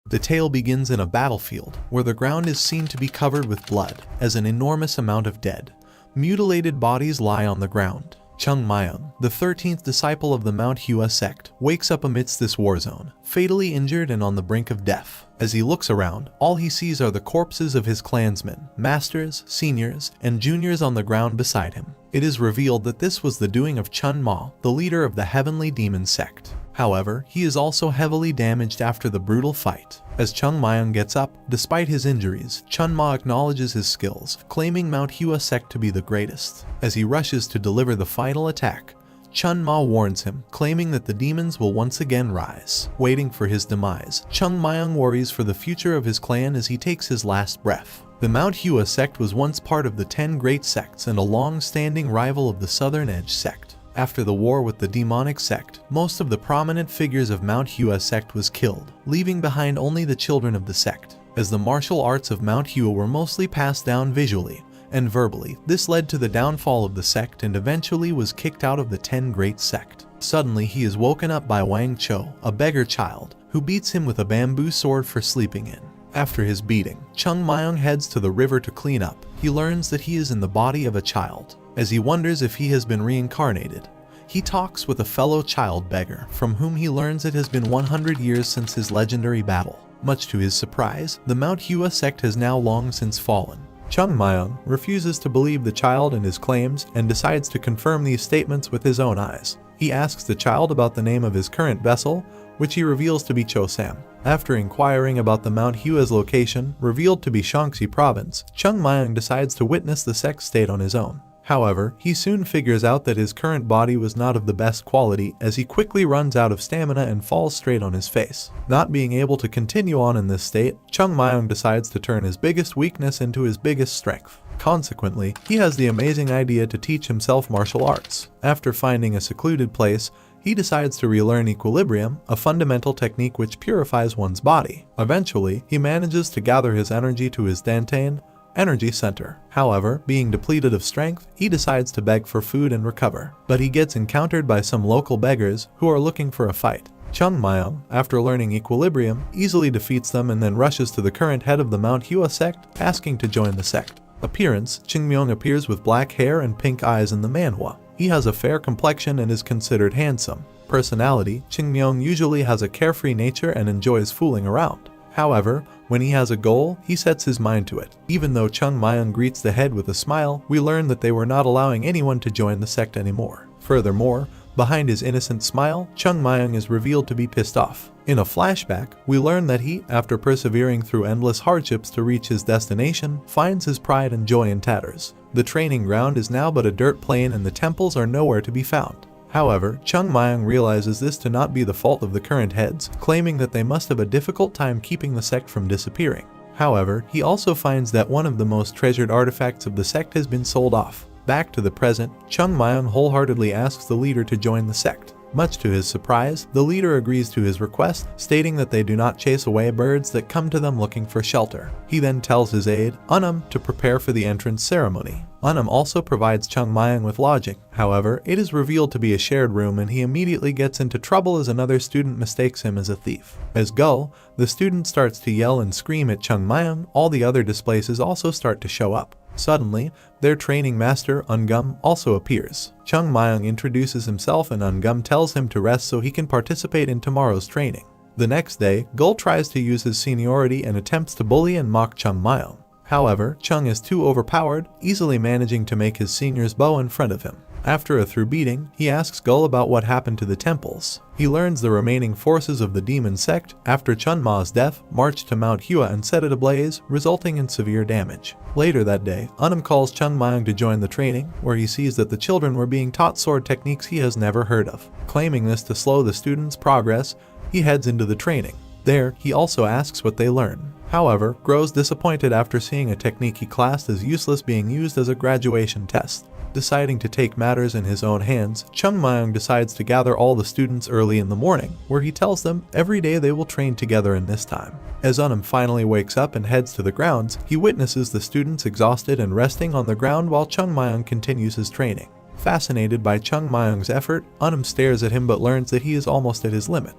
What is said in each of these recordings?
The tale begins in a battlefield, where the ground is seen to be covered with blood, as an enormous amount of dead, mutilated bodies lie on the ground. Chung Myung, the 13th disciple of the MANHUA sect, wakes up amidst this war zone, fatally injured and on the brink of death. As he looks around, all he sees are the corpses of his clansmen, masters, seniors, and juniors on the ground beside him. It is revealed that this was the doing of Chun Ma, the leader of the Heavenly Demon sect. However, he is also heavily damaged after the brutal fight. As Chung Myung gets up, despite his injuries, Chun Ma acknowledges his skills, claiming MANHUA sect to be the greatest. As he rushes to deliver the final attack, Chun Ma warns him, claiming that the demons will once again rise. Waiting for his demise, Chung Myung worries for the future of his clan as he takes his last breath. The MANHUA sect was once part of the 10 great sects and a long-standing rival of the Southern Edge sect. After the war with the demonic sect, most of the prominent figures of MANHUA sect was killed, leaving behind only the children of the sect. As the martial arts of MANHUA were mostly passed down visually and verbally, this led to the downfall of the sect and eventually was kicked out of the 10 great sect. Suddenly he is woken up by Wang Cho, a beggar child, who beats him with a bamboo sword for sleeping in. After his beating, Chung Myung heads to the river to clean up. He learns that he is in the body of a child. As he wonders if he has been reincarnated, he talks with a fellow child beggar, from whom he learns it has been 100 years since his legendary battle. Much to his surprise, the MANHUA sect has now long since fallen. Chung Myung refuses to believe the child and his claims and decides to confirm these statements with his own eyes. He asks the child about the name of his current vessel, which he reveals to be Chosam. After inquiring about the MANHUA's location, revealed to be Shaanxi province, Chung Myung decides to witness the sex state on his own. However, he soon figures out that his current body was not of the best quality as he quickly runs out of stamina and falls straight on his face. Not being able to continue on in this state, Chung Myung decides to turn his biggest weakness into his biggest strength. Consequently, he has the amazing idea to teach himself martial arts. After finding a secluded place, he decides to relearn equilibrium, a fundamental technique which purifies one's body. Eventually, he manages to gather his energy to his Dantain energy center. However, being depleted of strength, he decides to beg for food and recover. But he gets encountered by some local beggars who are looking for a fight. Chung Myung, after learning equilibrium, easily defeats them and then rushes to the current head of the MANHUA sect, asking to join the sect. Appearance: Chung Myung appears with black hair and pink eyes in the manhwa. He has a fair complexion and is considered handsome. Personality: Chung Myung usually has a carefree nature and enjoys fooling around. However, when he has a goal, he sets his mind to it. Even though Chung Myung greets the head with a smile, we learn that they were not allowing anyone to join the sect anymore. Furthermore, behind his innocent smile, Chung Myung is revealed to be pissed off. In a flashback, we learn that he, after persevering through endless hardships to reach his destination, finds his pride and joy in tatters. The training ground is now but a dirt plain and the temples are nowhere to be found. However, Chung Myung realizes this to not be the fault of the current heads, claiming that they must have a difficult time keeping the sect from disappearing. However, he also finds that one of the most treasured artifacts of the sect has been sold off. Back to the present, Chung Myung wholeheartedly asks the leader to join the sect. Much to his surprise, the leader agrees to his request, stating that they do not chase away birds that come to them looking for shelter. He then tells his aide, Unum, to prepare for the entrance ceremony. Unum also provides Chung Myung with lodging. However, it is revealed to be a shared room and he immediately gets into trouble as another student mistakes him as a thief. As Go, the student starts to yell and scream at Chung Myung, all the other displaces also start to show up. Suddenly, their training master, Ungum, also appears. Chung Myung introduces himself and Ungum tells him to rest so he can participate in tomorrow's training. The next day, Gul tries to use his seniority and attempts to bully and mock Chung Myung. However, Chung is too overpowered, easily managing to make his seniors bow in front of him. After a thorough beating, he asks Gul about what happened to the temples. He learns the remaining forces of the demon sect, after Chun Ma's death, marched to MANHUA and set it ablaze, resulting in severe damage. Later that day, Unum calls Chung Myung to join the training, where he sees that the children were being taught sword techniques he has never heard of. Claiming this to slow the students' progress, he heads into the training. There, he also asks what they learn. However, grows disappointed after seeing a technique he classed as useless being used as a graduation test. Deciding to take matters in his own hands, Chung Myung decides to gather all the students early in the morning, where he tells them every day they will train together in this time. As Unum finally wakes up and heads to the grounds, he witnesses the students exhausted and resting on the ground while Chung Myung continues his training. Fascinated by Chung Myung's effort, Unum stares at him but learns that he is almost at his limit.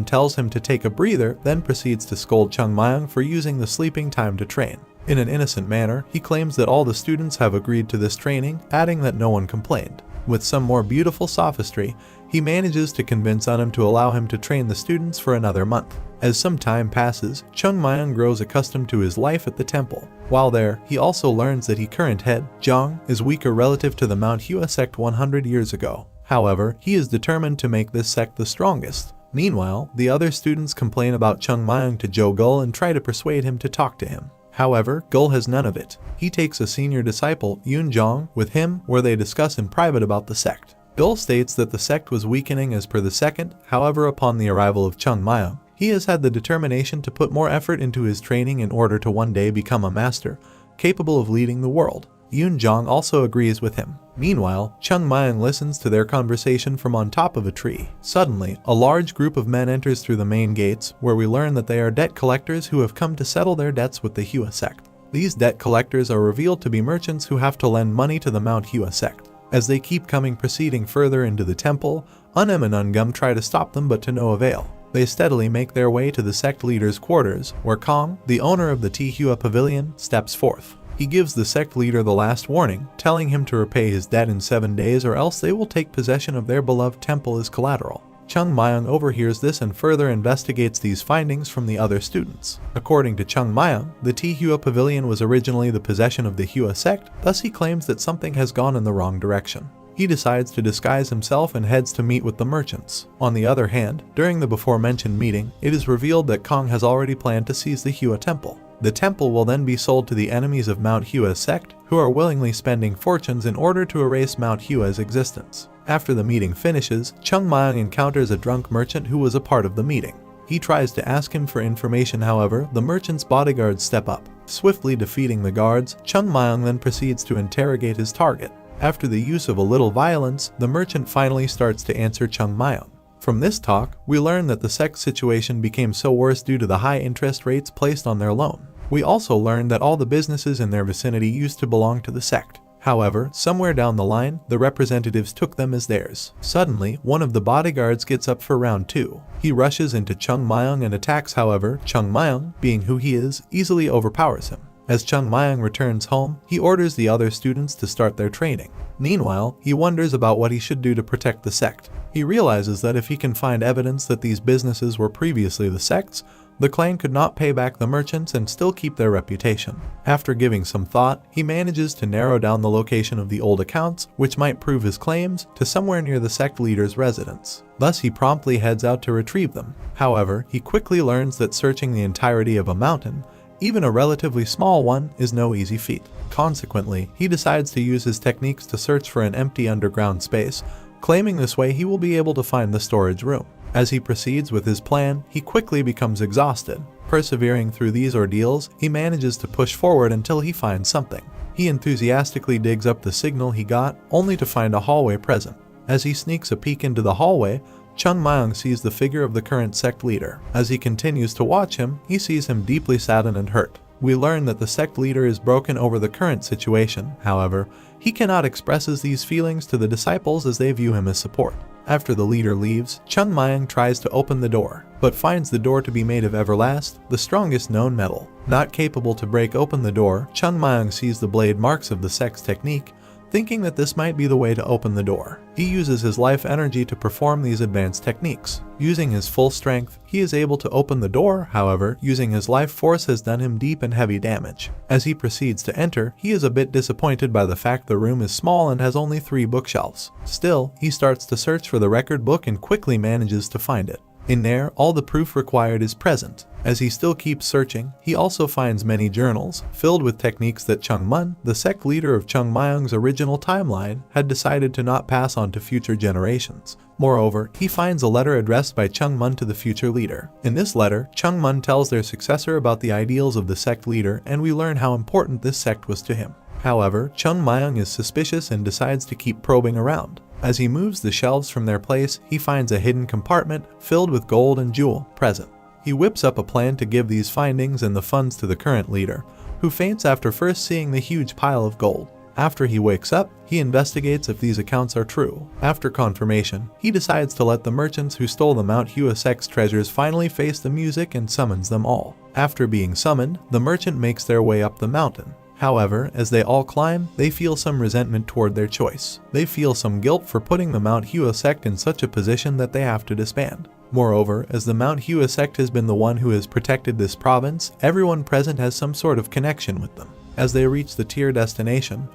Tells him to take a breather, then proceeds to scold Chung Mayang for using the sleeping time to train. In an innocent manner, he claims that all the students have agreed to this training, adding that no one complained. With some more beautiful sophistry, he manages to convince to allow him to train the students for another month. As some time passes, Chung Mayang grows accustomed to his life at the temple. While there, he also learns that his current head, Zhang, is weaker relative to the MANHUA sect 100 years ago. However, he is determined to make this sect the strongest. Meanwhile, the other students complain about Chung Mayang to Zhou Gul and try to persuade him to talk to him. However, Gul has none of it. He takes a senior disciple, Yun Zhang, with him, where they discuss in private about the sect. Gul states that the sect was weakening as per the second, however upon the arrival of Chung Mayang, he has had the determination to put more effort into his training in order to one day become a master, capable of leading the world. Yun Zhang also agrees with him. Meanwhile, Chung Mayang listens to their conversation from on top of a tree. Suddenly, a large group of men enters through the main gates, where we learn that they are debt collectors who have come to settle their debts with the Hua sect. These debt collectors are revealed to be merchants who have to lend money to the MANHUA sect. As they keep proceeding further into the temple, and Ungum try to stop them but to no avail. They steadily make their way to the sect leader's quarters, where Kong, the owner of the Hua Pavilion, steps forth. He gives the sect leader the last warning, telling him to repay his debt in 7 days or else they will take possession of their beloved temple as collateral. Chung Mayang overhears this and further investigates these findings from the other students. According to Chung Mayang, the Hua Pavilion was originally the possession of the Hua sect, thus he claims that something has gone in the wrong direction. He decides to disguise himself and heads to meet with the merchants. On the other hand, during the before-mentioned meeting, it is revealed that Kong has already planned to seize the Hua temple. The temple will then be sold to the enemies of MANHUA's sect, who are willingly spending fortunes in order to erase MANHUA's existence. After the meeting finishes, Chung Mayang encounters a drunk merchant who was a part of the meeting. He tries to ask him for information, however, the merchant's bodyguards step up. Swiftly defeating the guards, Chung Mayang then proceeds to interrogate his target. After the use of a little violence, the merchant finally starts to answer Chung Mayang. From this talk, we learn that the sect's situation became so worse due to the high interest rates placed on their loan. We also learn that all the businesses in their vicinity used to belong to the sect. However, somewhere down the line, the representatives took them as theirs. Suddenly, one of the bodyguards gets up for round 2. He rushes into Chung Mayang and attacks, however, Chung Mayang, being who he is, easily overpowers him. As Chung Mayang returns home, he orders the other students to start their training. Meanwhile, he wonders about what he should do to protect the sect. He realizes that if he can find evidence that these businesses were previously the sect's, the clan could not pay back the merchants and still keep their reputation. After giving some thought, he manages to narrow down the location of the old accounts, which might prove his claims, to somewhere near the sect leader's residence. Thus, he promptly heads out to retrieve them. However, he quickly learns that searching the entirety of a mountain, even a relatively small one, is no easy feat. Consequently, he decides to use his techniques to search for an empty underground space, claiming this way he will be able to find the storage room. As he proceeds with his plan, he quickly becomes exhausted. Persevering through these ordeals, he manages to push forward until he finds something. He enthusiastically digs up the signal he got, only to find a hallway present. As he sneaks a peek into the hallway, Chung Mayang sees the figure of the current sect leader. As he continues to watch him, he sees him deeply saddened and hurt. We learn that the sect leader is broken over the current situation. However, he cannot express these feelings to the disciples as they view him as support. After the leader leaves, Chung Mayang tries to open the door, but finds the door to be made of everlast, the strongest known metal. Not capable to break open the door, Chung Mayang sees the blade marks of the sect's technique, thinking that this might be the way to open the door. He uses his life energy to perform these advanced techniques. Using his full strength, he is able to open the door. However, using his life force has done him deep and heavy damage. As he proceeds to enter, he is a bit disappointed by the fact the room is small and has only 3 bookshelves. Still, he starts to search for the record book and quickly manages to find it. In there, all the proof required is present. As he still keeps searching, he also finds many journals, filled with techniques that Chung Mun, the sect leader of Chung Mayang's original timeline, had decided to not pass on to future generations. Moreover, he finds a letter addressed by Chung Mun to the future leader. In this letter, Chung Mun tells their successor about the ideals of the sect leader, and we learn how important this sect was to him. However, Chung Mayang is suspicious and decides to keep probing around. As he moves the shelves from their place, he finds a hidden compartment filled with gold and jewel present. He whips up a plan to give these findings and the funds to the current leader, who faints after first seeing the huge pile of gold. After he wakes up, he investigates if these accounts are true. After confirmation, he decides to let the merchants who stole the MANHWA sect's treasures finally face the music and summons them all. After being summoned, the merchant makes their way up the mountain. However, as they all climb, they feel some resentment toward their choice. They feel some guilt for putting the MANHWA sect in such a position that they have to disband. Moreover, as the MANHWA sect has been the one who has protected this province, everyone present has some sort of connection with them. As they reach the tier destination,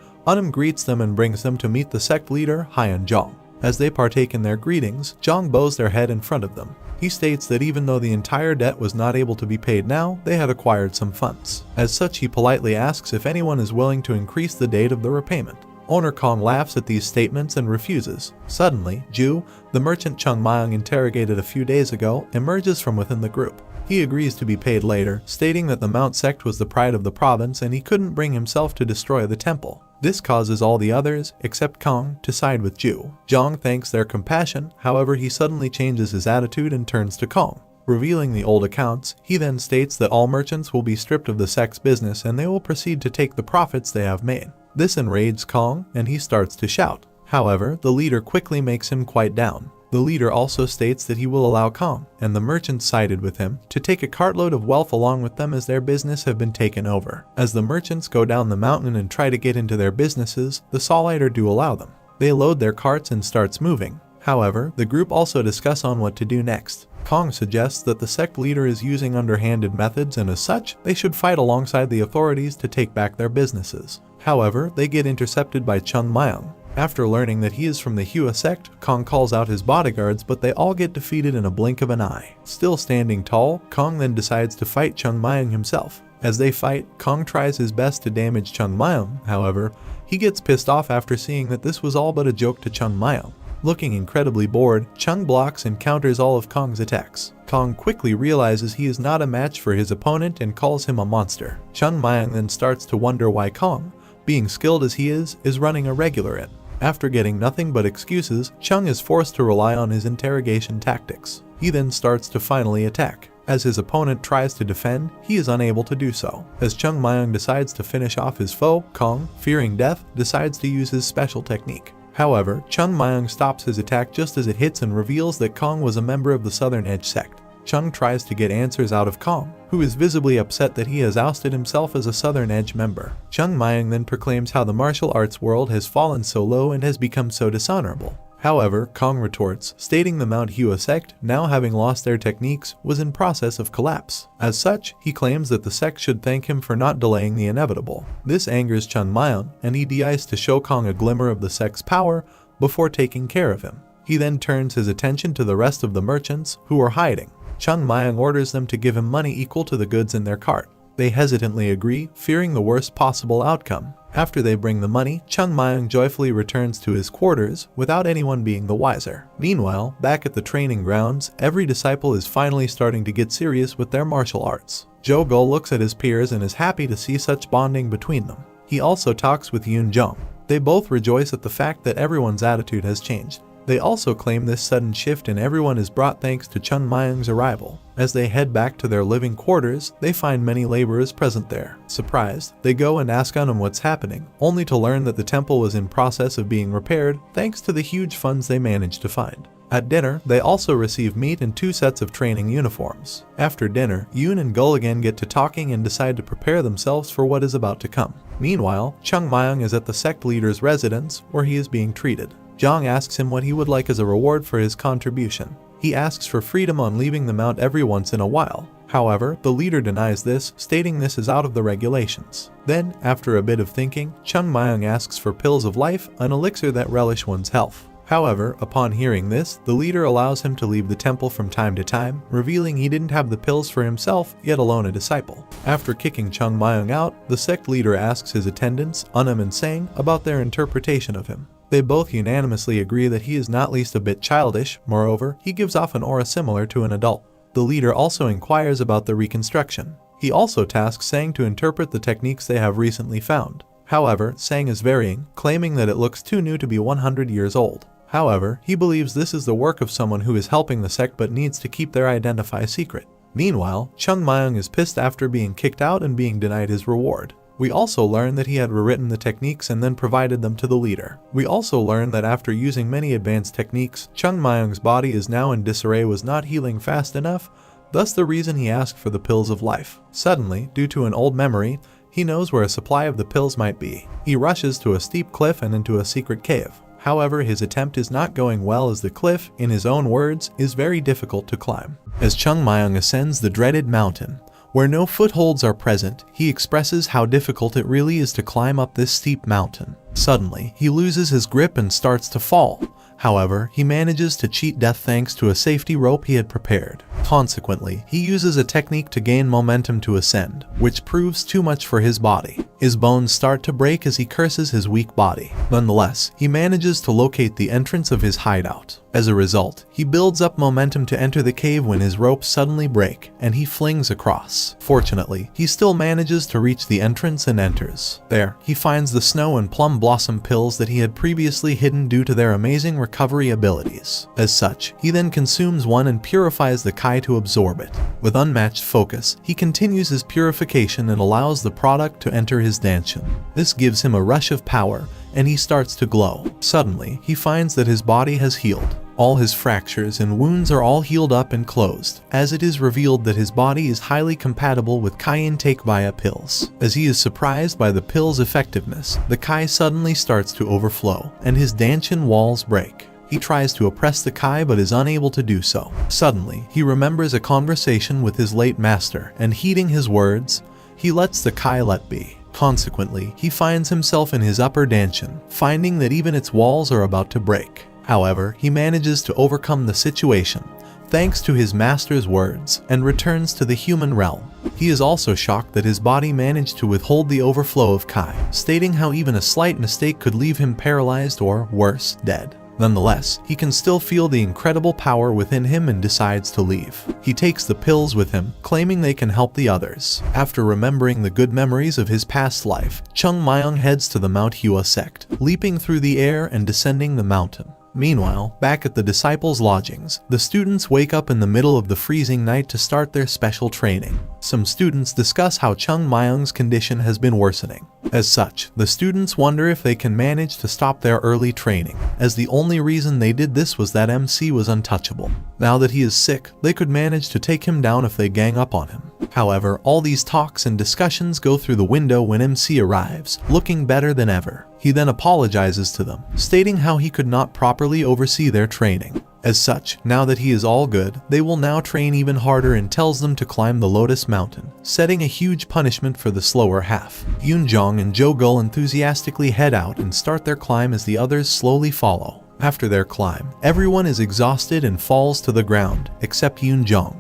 greets them and brings them to meet the sect leader, Hyan Zhang. As they partake in their greetings, Zhang bows their head in front of them. He states that even though the entire debt was not able to be paid now, they had acquired some funds. As such, he politely asks if anyone is willing to increase the date of the repayment. Owner Kong laughs at these statements and refuses. Suddenly, Ju, the merchant Chung Mayang interrogated a few days ago, emerges from within the group. He agrees to be paid later, stating that the Mount sect was the pride of the province and he couldn't bring himself to destroy the temple. This causes all the others, except Kong, to side with Ju. Zhang thanks their compassion, however he suddenly changes his attitude and turns to Kong. Revealing the old accounts, he then states that all merchants will be stripped of the sect's business and they will proceed to take the profits they have made. This enrages Kong and he starts to shout. However, the leader quickly makes him quiet down. The leader also states that he will allow Kong, and the merchants sided with him, to take a cartload of wealth along with them as their business have been taken over. As the merchants go down the mountain and try to get into their businesses, the Solider do allow them. They load their carts and starts moving. However, the group also discuss on what to do next. Kong suggests that the sect leader is using underhanded methods and as such, they should fight alongside the authorities to take back their businesses. However, they get intercepted by Chung Mayang. After learning that he is from the Hua sect, Kong calls out his bodyguards but they all get defeated in a blink of an eye. Still standing tall, Kong then decides to fight Chung Mayang himself. As they fight, Kong tries his best to damage Chung Mayang, however, he gets pissed off after seeing that this was all but a joke to Chung Mayang. Looking incredibly bored, Chung blocks and counters all of Kong's attacks. Kong quickly realizes he is not a match for his opponent and calls him a monster. Chung Mayang then starts to wonder why Kong, being skilled as he is running a regular in. After getting nothing but excuses, Chung is forced to rely on his interrogation tactics. He then starts to finally attack. As his opponent tries to defend, he is unable to do so. As Chung Mayang decides to finish off his foe, Kong, fearing death, decides to use his special technique. However, Chung Mayang stops his attack just as it hits and reveals that Kong was a member of the Southern Edge sect. Chung tries to get answers out of Kong, who is visibly upset that he has ousted himself as a Southern Edge member. Chung Mayang then proclaims how the martial arts world has fallen so low and has become so dishonorable. However, Kong retorts, stating the MANHWA sect, now having lost their techniques, was in process of collapse. As such, he claims that the sect should thank him for not delaying the inevitable. This angers Chung Mayang, and he de-ices to show Kong a glimmer of the sect's power before taking care of him. He then turns his attention to the rest of the merchants, who are hiding. Chung Mayang orders them to give him money equal to the goods in their cart. They hesitantly agree, fearing the worst possible outcome. After they bring the money, Chung Mayang joyfully returns to his quarters, without anyone being the wiser. Meanwhile, back at the training grounds, every disciple is finally starting to get serious with their martial arts. Zhou Go looks at his peers and is happy to see such bonding between them. He also talks with Yun Zhong. They both rejoice at the fact that everyone's attitude has changed. They also claim this sudden shift in everyone is brought thanks to Chung Mayang's arrival. As they head back to their living quarters, they find many laborers present there. Surprised, they go and ask on them what's happening, only to learn that the temple was in process of being repaired thanks to the huge funds they managed to find. At dinner, they also receive meat and 2 sets of training uniforms. After dinner, Yoon and Gul again get to talking and decide to prepare themselves for what is about to come. Meanwhile, Chung Mayang is at the sect leader's residence, where he is being treated. Zhang asks him what he would like as a reward for his contribution. He asks for freedom on leaving the mount every once in a while. However, the leader denies this, stating this is out of the regulations. Then, after a bit of thinking, Chung Mayang asks for pills of life, an elixir that relish one's health. However, upon hearing this, the leader allows him to leave the temple from time to time, revealing he didn't have the pills for himself, yet alone a disciple. After kicking Chung Mayang out, the sect leader asks his attendants, Unam and Sang, about their interpretation of him. They both unanimously agree that he is not least a bit childish. Moreover, he gives off an aura similar to an adult. The leader also inquires about the reconstruction. He also tasks Sang to interpret the techniques they have recently found. However, Sang is varying, claiming that it looks too new to be 100 years old. However, he believes this is the work of someone who is helping the sect but needs to keep their identity secret. Meanwhile, Chung Mayang is pissed after being kicked out and being denied his reward. We also learn that he had rewritten the techniques and then provided them to the leader. We also learn that after using many advanced techniques, Chung Mayung's body is now in disarray, was not healing fast enough, thus the reason he asked for the pills of life. Suddenly, due to an old memory, he knows where a supply of the pills might be. He rushes to a steep cliff and into a secret cave. However, his attempt is not going well as the cliff, in his own words, is very difficult to climb. As Chung Mayung ascends the dreaded mountain, where no footholds are present, he expresses how difficult it really is to climb up this steep mountain. Suddenly, he loses his grip and starts to fall. However, he manages to cheat death thanks to a safety rope he had prepared. Consequently, he uses a technique to gain momentum to ascend, which proves too much for his body. His bones start to break as he curses his weak body. Nonetheless, he manages to locate the entrance of his hideout. As a result, he builds up momentum to enter the cave when his ropes suddenly break, and he flings across. Fortunately, he still manages to reach the entrance and enters. There, he finds the snow and plum blossom pills that he had previously hidden due to their amazing recovery abilities. As such, he then consumes one and purifies the Kai to absorb it. With unmatched focus, he continues his purification and allows the product to enter his danshin. This gives him a rush of power, and he starts to glow. Suddenly, he finds that his body has healed. All his fractures and wounds are all healed up and closed, as it is revealed that his body is highly compatible with Kai intake via pills. As he is surprised by the pills' effectiveness, the Kai suddenly starts to overflow, and his danshin walls break. He tries to oppress the Kai but is unable to do so. Suddenly, he remembers a conversation with his late master, and heeding his words, he lets the Kai let be. Consequently, he finds himself in his upper danshin, finding that even its walls are about to break. However, he manages to overcome the situation, thanks to his master's words, and returns to the human realm. He is also shocked that his body managed to withhold the overflow of Kai, stating how even a slight mistake could leave him paralyzed or, worse, dead. Nonetheless, he can still feel the incredible power within him and decides to leave. He takes the pills with him, claiming they can help the others. After remembering the good memories of his past life, Chung Mayung heads to the MANHUA sect, leaping through the air and descending the mountain. Meanwhile, back at the disciples' lodgings, the students wake up in the middle of the freezing night to start their special training. Some students discuss how Chung Mayung's condition has been worsening. As such, the students wonder if they can manage to stop their early training, as the only reason they did this was that MC was untouchable. Now that he is sick, they could manage to take him down if they gang up on him. However, all these talks and discussions go through the window when MC arrives, looking better than ever. He then apologizes to them, stating how he could not properly oversee their training. As such, now that he is all good, they will now train even harder and tells them to climb the Lotus Mountain, setting a huge punishment for the slower half. Yoonjong and Jo-gul enthusiastically head out and start their climb as the others slowly follow. After their climb, everyone is exhausted and falls to the ground, except Yoonjong,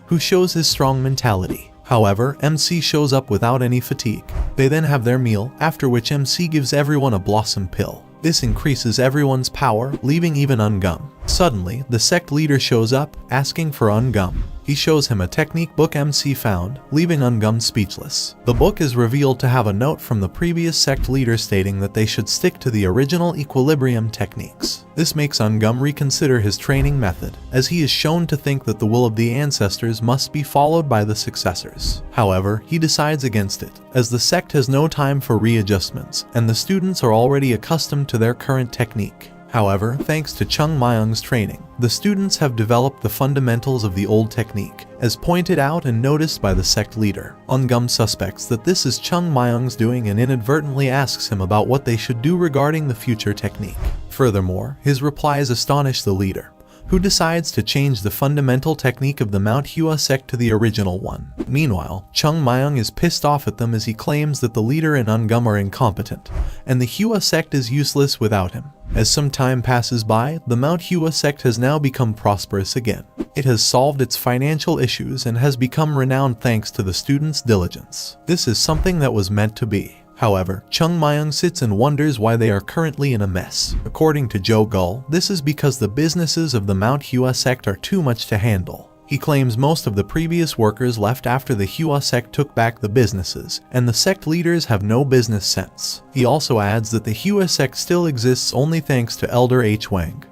who shows his strong mentality. However, MC shows up without any fatigue. They then have their meal, after which MC gives everyone a blossom pill. This increases everyone's power, leaving even Ungum. Suddenly, the sect leader shows up, asking for Ungum. He shows him a technique book MC found, leaving Ungum speechless. The book is revealed to have a note from the previous sect leader stating that they should stick to the original equilibrium techniques. This makes Ungum reconsider his training method, as he is shown to think that the will of the ancestors must be followed by the successors. However, he decides against it, as the sect has no time for readjustments, and the students are already accustomed to their current technique. However, thanks to Chung Mayung's training, the students have developed the fundamentals of the old technique, as pointed out and noticed by the sect leader. Ungum suspects that this is Chung Mayung's doing and inadvertently asks him about what they should do regarding the future technique. Furthermore, his replies astonish the leader, who decides to change the fundamental technique of the MANHUA sect to the original one. Meanwhile, Chung Mayung is pissed off at them as he claims that the leader and Ungum are incompetent, and the Hua sect is useless without him. As some time passes by, the MANHUA sect has now become prosperous again. It has solved its financial issues and has become renowned thanks to the students' diligence. This is something that was meant to be. However, Chung Mayung sits and wonders why they are currently in a mess. According to Jo-gul, this is because the businesses of the MANHUA sect are too much to handle. He claims most of the previous workers left after the Hua sect took back the businesses, and the sect leaders have no business sense. He also adds that the Hua sect still exists only thanks to Elder H. Wang,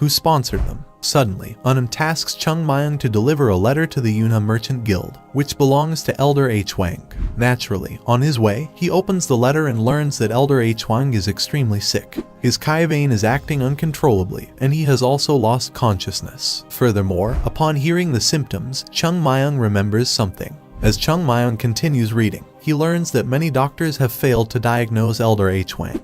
who sponsored them. Suddenly, Unum tasks Chung Mayang to deliver a letter to the Yunha Merchant Guild, which belongs to Elder H. Wang. Naturally, on his way, he opens the letter and learns that Elder H. Wang is extremely sick. His Kai vein is acting uncontrollably, and he has also lost consciousness. Furthermore, upon hearing the symptoms, Chung Mayang remembers something. As Chung Mayang continues reading, he learns that many doctors have failed to diagnose Elder H. Wang,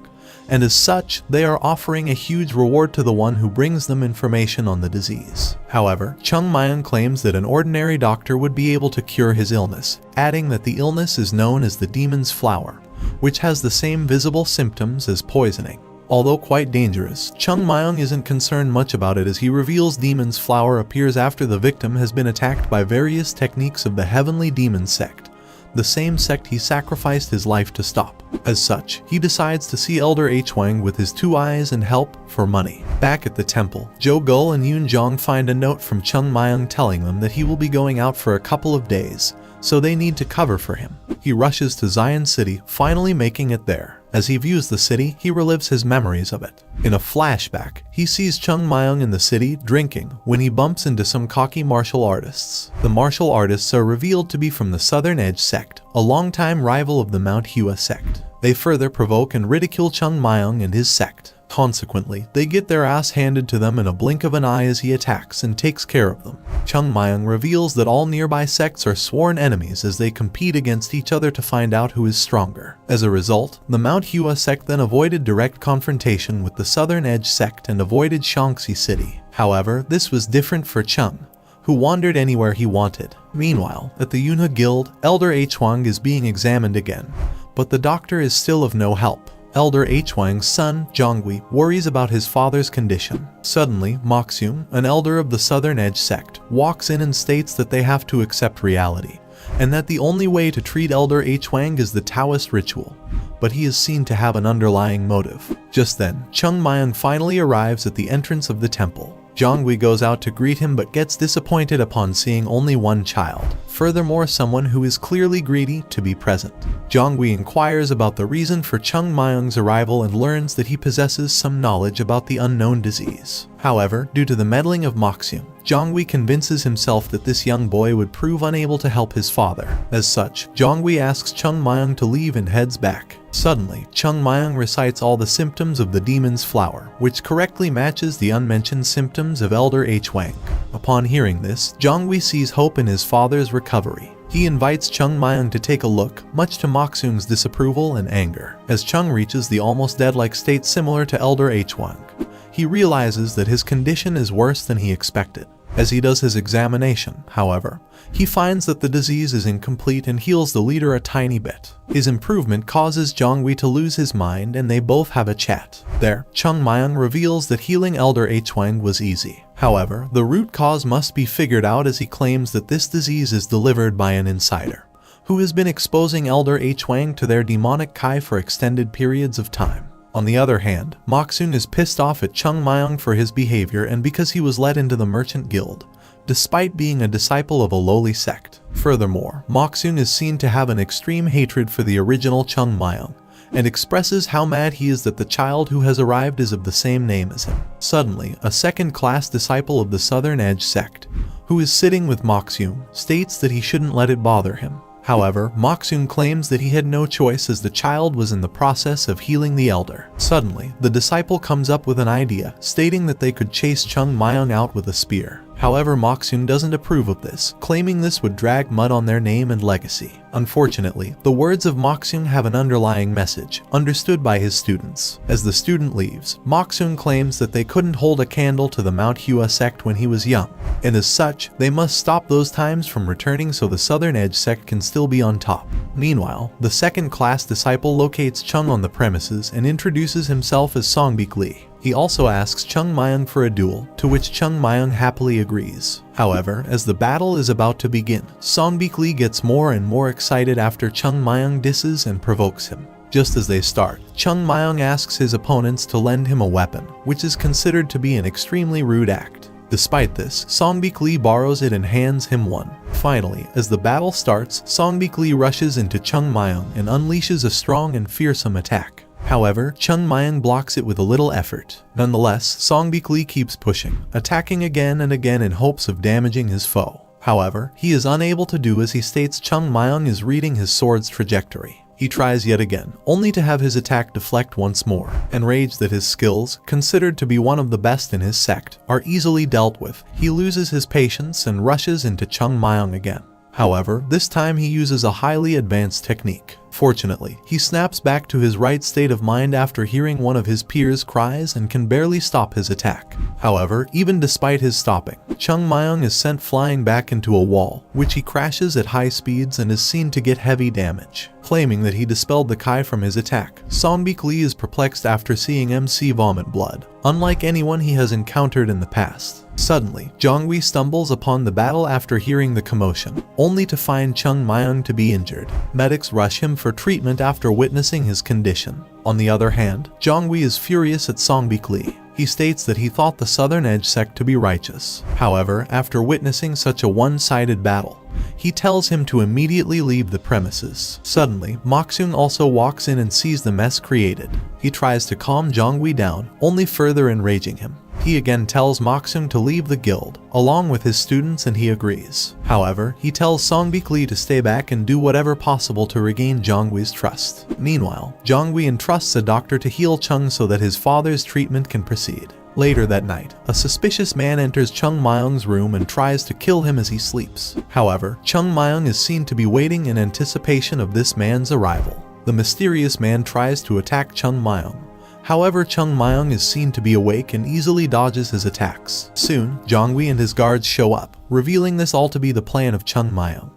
and as such, they are offering a huge reward to the one who brings them information on the disease. However, Chung Mayang claims that an ordinary doctor would be able to cure his illness, adding that the illness is known as the demon's flower, which has the same visible symptoms as poisoning. Although quite dangerous, Chung Mayang isn't concerned much about it as he reveals demon's flower appears after the victim has been attacked by various techniques of the heavenly demon sect, the same sect he sacrificed his life to stop. As such, he decides to see Elder H. Wang with his 2 eyes and help for money. Back at the temple, Zhou Gul and Yun Zhong find a note from Chung Mayang telling them that he will be going out for a couple of days, so they need to cover for him. He rushes to Zion City, finally making it there. As he views the city, he relives his memories of it. In a flashback, he sees Chung Mayang in the city drinking when he bumps into some cocky martial artists. The martial artists are revealed to be from the Southern Edge sect, a longtime rival of the MANHUA sect. They further provoke and ridicule Chung Mayang and his sect. Consequently, they get their ass handed to them in a blink of an eye as he attacks and takes care of them. Chung Mayang reveals that all nearby sects are sworn enemies as they compete against each other to find out who is stronger. As a result, the MANHUA sect then avoided direct confrontation with the Southern Edge sect and avoided Shaanxi City. However, this was different for Chung, who wandered anywhere he wanted. Meanwhile, at the Yunha Guild, Elder H. Wang is being examined again, but the doctor is still of no help. Elder H. Wang's son, Zhonghui, worries about his father's condition. Suddenly, Moxung, an elder of the Southern Edge sect, walks in and states that they have to accept reality, and that the only way to treat Elder H. Wang is the Taoist ritual, but he is seen to have an underlying motive. Just then, Chung Mayang finally arrives at the entrance of the temple. Zhonghui goes out to greet him but gets disappointed upon seeing only one child. Furthermore, someone who is clearly greedy to be present. Zhonghui inquires about the reason for Chung Mayang's arrival and learns that he possesses some knowledge about the unknown disease. However, due to the meddling of Moxung, Zhonghui convinces himself that this young boy would prove unable to help his father. As such, Zhonghui asks Chung Mayang to leave and heads back. Suddenly, Chung Mayang recites all the symptoms of the demon's flower, which correctly matches the unmentioned symptoms of Elder H. Wang. Upon hearing this, Zhonghui sees hope in his father's recovery. He invites Chung Mayang to take a look, much to Moxung's disapproval and anger. As Chung reaches the almost dead-like state similar to Elder H. Wang, he realizes that his condition is worse than he expected. As he does his examination, however, he finds that the disease is incomplete and heals the leader a tiny bit. His improvement causes Zhonghui to lose his mind and they both have a chat. There, Chung Mayang reveals that healing Elder H. Wang was easy. However, the root cause must be figured out as he claims that this disease is delivered by an insider, who has been exposing Elder H. Wang to their demonic Kai for extended periods of time. On the other hand, Moxung is pissed off at Chung Mayang for his behavior and because he was let into the Merchant Guild, despite being a disciple of a lowly sect. Furthermore, Moxung is seen to have an extreme hatred for the original Chung Mayang, and expresses how mad he is that the child who has arrived is of the same name as him. Suddenly, a second-class disciple of the Southern Edge sect, who is sitting with Moxung, states that he shouldn't let it bother him. However, Moxung claims that he had no choice as the child was in the process of healing the elder. Suddenly, the disciple comes up with an idea, stating that they could chase Chung Mayang out with a spear. However, Moxung doesn't approve of this, claiming this would drag mud on their name and legacy. Unfortunately, the words of Moxung have an underlying message, understood by his students. As the student leaves, Moxung claims that they couldn't hold a candle to the MANHUA sect when he was young, and as such, they must stop those times from returning so the Southern Edge sect can still be on top. Meanwhile, the second-class disciple locates Chung on the premises and introduces himself as Songbik Lee. He also asks Chung Mayang for a duel, to which Chung Mayang happily agrees. However, as the battle is about to begin, Songbik Lee gets more and more excited after Chung Mayang disses and provokes him. Just as they start, Chung Mayang asks his opponents to lend him a weapon, which is considered to be an extremely rude act. Despite this, Songbik Lee borrows it and hands him one. Finally, as the battle starts, Songbik Lee rushes into Chung Mayang and unleashes a strong and fearsome attack. However, Chung Mayang blocks it with a little effort. Nonetheless, Song Beok-lee keeps pushing, attacking again and again in hopes of damaging his foe. However, he is unable to do as he states Chung Mayang is reading his sword's trajectory. He tries yet again, only to have his attack deflect once more. Enraged that his skills, considered to be one of the best in his sect, are easily dealt with, he loses his patience and rushes into Chung Mayang again. However, this time he uses a highly advanced technique. Fortunately, he snaps back to his right state of mind after hearing one of his peers' cries and can barely stop his attack. However, even despite his stopping, Chung Mayang is sent flying back into a wall, which he crashes at high speeds and is seen to get heavy damage. Claiming that he dispelled the Kai from his attack, Song Beok-lee is perplexed after seeing MC vomit blood, unlike anyone he has encountered in the past. Suddenly, Jongwi stumbles upon the battle after hearing the commotion, only to find Chung Mayang to be injured. Medics rush him for treatment after witnessing his condition. On the other hand, Jongwi is furious at Song Beok-lee. He states that he thought the Southern Edge sect to be righteous. However, after witnessing such a one-sided battle, he tells him to immediately leave the premises. Suddenly, Moksung also walks in and sees the mess created. He tries to calm Jongwi down, only further enraging him. He again tells Moksung to leave the guild, along with his students, and he agrees. However, he tells Song Beok-lee to stay back and do whatever possible to regain Jongwi's trust. Meanwhile, Jongwi entrusts a doctor to heal Chung so that his father's treatment can proceed. Later that night, a suspicious man enters Chung Mayang's room and tries to kill him as he sleeps. However, Chung Mayang is seen to be waiting in anticipation of this man's arrival. The mysterious man tries to attack Chung Mayang. However, Chung Mayang is seen to be awake and easily dodges his attacks. Soon, Jongwi and his guards show up, revealing this all to be the plan of Chung Mayang,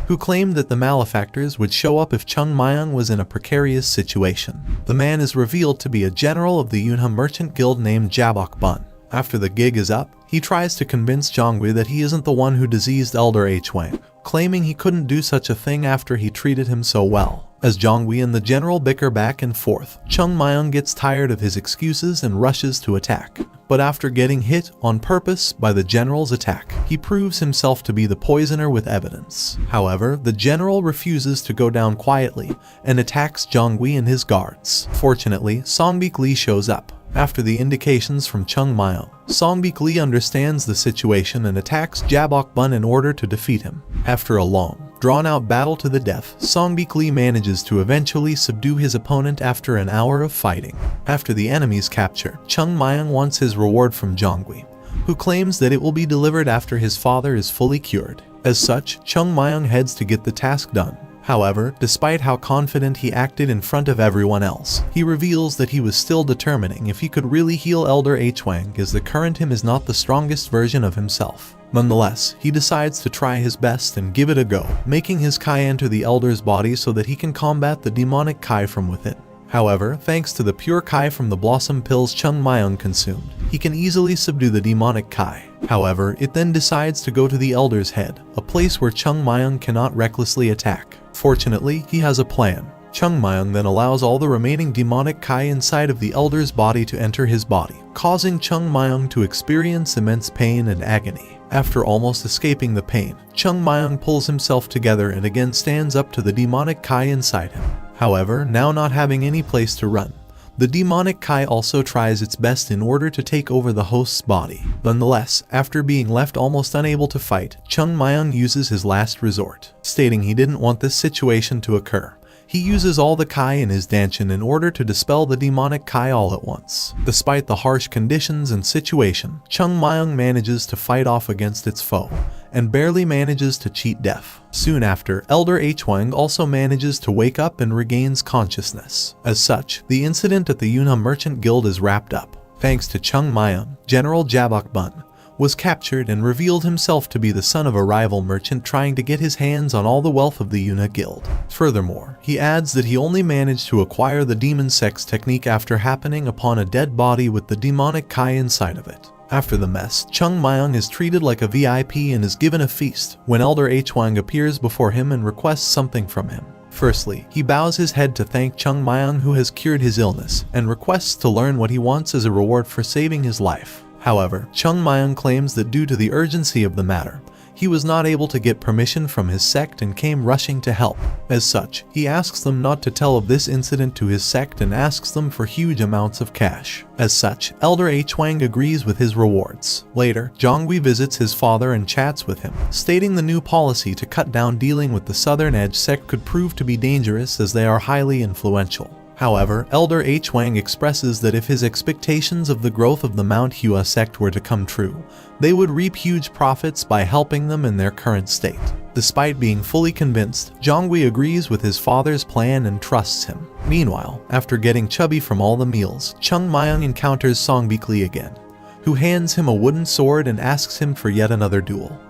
who claimed that the malefactors would show up if Chung Mayang was in a precarious situation. The man is revealed to be a general of the Yunha merchant guild named Jabok Bun. After the gig is up, he tries to convince Jongwi that he isn't the one who diseased Elder H. Wang, claiming he couldn't do such a thing after he treated him so well. As Jongwi and the general bicker back and forth, Chung Mayang gets tired of his excuses and rushes to attack. But after getting hit on purpose by the general's attack, he proves himself to be the poisoner with evidence. However, the general refuses to go down quietly and attacks Jongwi and his guards. Fortunately, Song Beok-lee shows up. After the indications from Chung Mayang, Song Beok-lee understands the situation and attacks Jabok Bun in order to defeat him. After a long, drawn-out battle to the death, Song Beok-lee manages to eventually subdue his opponent after an hour of fighting. After the enemy's capture, Chung Mayang wants his reward from Jongwi, who claims that it will be delivered after his father is fully cured. As such, Chung Mayang heads to get the task done. However, despite how confident he acted in front of everyone else, he reveals that he was still determining if he could really heal Elder H. Wang, as the current him is not the strongest version of himself. Nonetheless, he decides to try his best and give it a go, making his Kai enter the Elder's body so that he can combat the demonic Kai from within. However, thanks to the pure Kai from the blossom pills Chung Mayang consumed, he can easily subdue the demonic Kai. However, it then decides to go to the Elder's head, a place where Chung Mayang cannot recklessly attack. Fortunately, he has a plan. Chung Mayang then allows all the remaining demonic Kai inside of the Elder's body to enter his body, causing Chung Mayang to experience immense pain and agony. After almost escaping the pain, Chung Mayang pulls himself together and again stands up to the demonic Kai inside him. However, now not having any place to run, the demonic Kai also tries its best in order to take over the host's body. Nonetheless, after being left almost unable to fight, Chung Mayang uses his last resort, stating he didn't want this situation to occur. He uses all the Kai in his danchin in order to dispel the demonic Kai all at once. Despite the harsh conditions and situation, Chung Mayang manages to fight off against its foe, and barely manages to cheat death. Soon after, Elder H. Wang also manages to wake up and regains consciousness. As such, the incident at the Yunha Merchant Guild is wrapped up. Thanks to Chung Mayang, General Jabok Bun was captured and revealed himself to be the son of a rival merchant trying to get his hands on all the wealth of the Yunha Guild. Furthermore, he adds that he only managed to acquire the demon sex technique after happening upon a dead body with the demonic Kai inside of it. After the mess, Chung Mayang is treated like a VIP and is given a feast when Elder H. Wang appears before him and requests something from him. Firstly, he bows his head to thank Chung Mayang, who has cured his illness, and requests to learn what he wants as a reward for saving his life. However, Chung Mayang claims that due to the urgency of the matter, he was not able to get permission from his sect and came rushing to help. As such, he asks them not to tell of this incident to his sect and asks them for huge amounts of cash. As such, Elder Hwang agrees with his rewards. Later, Jongwi visits his father and chats with him, stating the new policy to cut down dealing with the Southern Edge sect could prove to be dangerous as they are highly influential. However, Elder Hwang expresses that if his expectations of the growth of the MANHUA sect were to come true, they would reap huge profits by helping them in their current state. Despite being fully convinced, Jongwi agrees with his father's plan and trusts him. Meanwhile, after getting chubby from all the meals, Chung Myung encounters Songbik again, who hands him a wooden sword and asks him for yet another duel.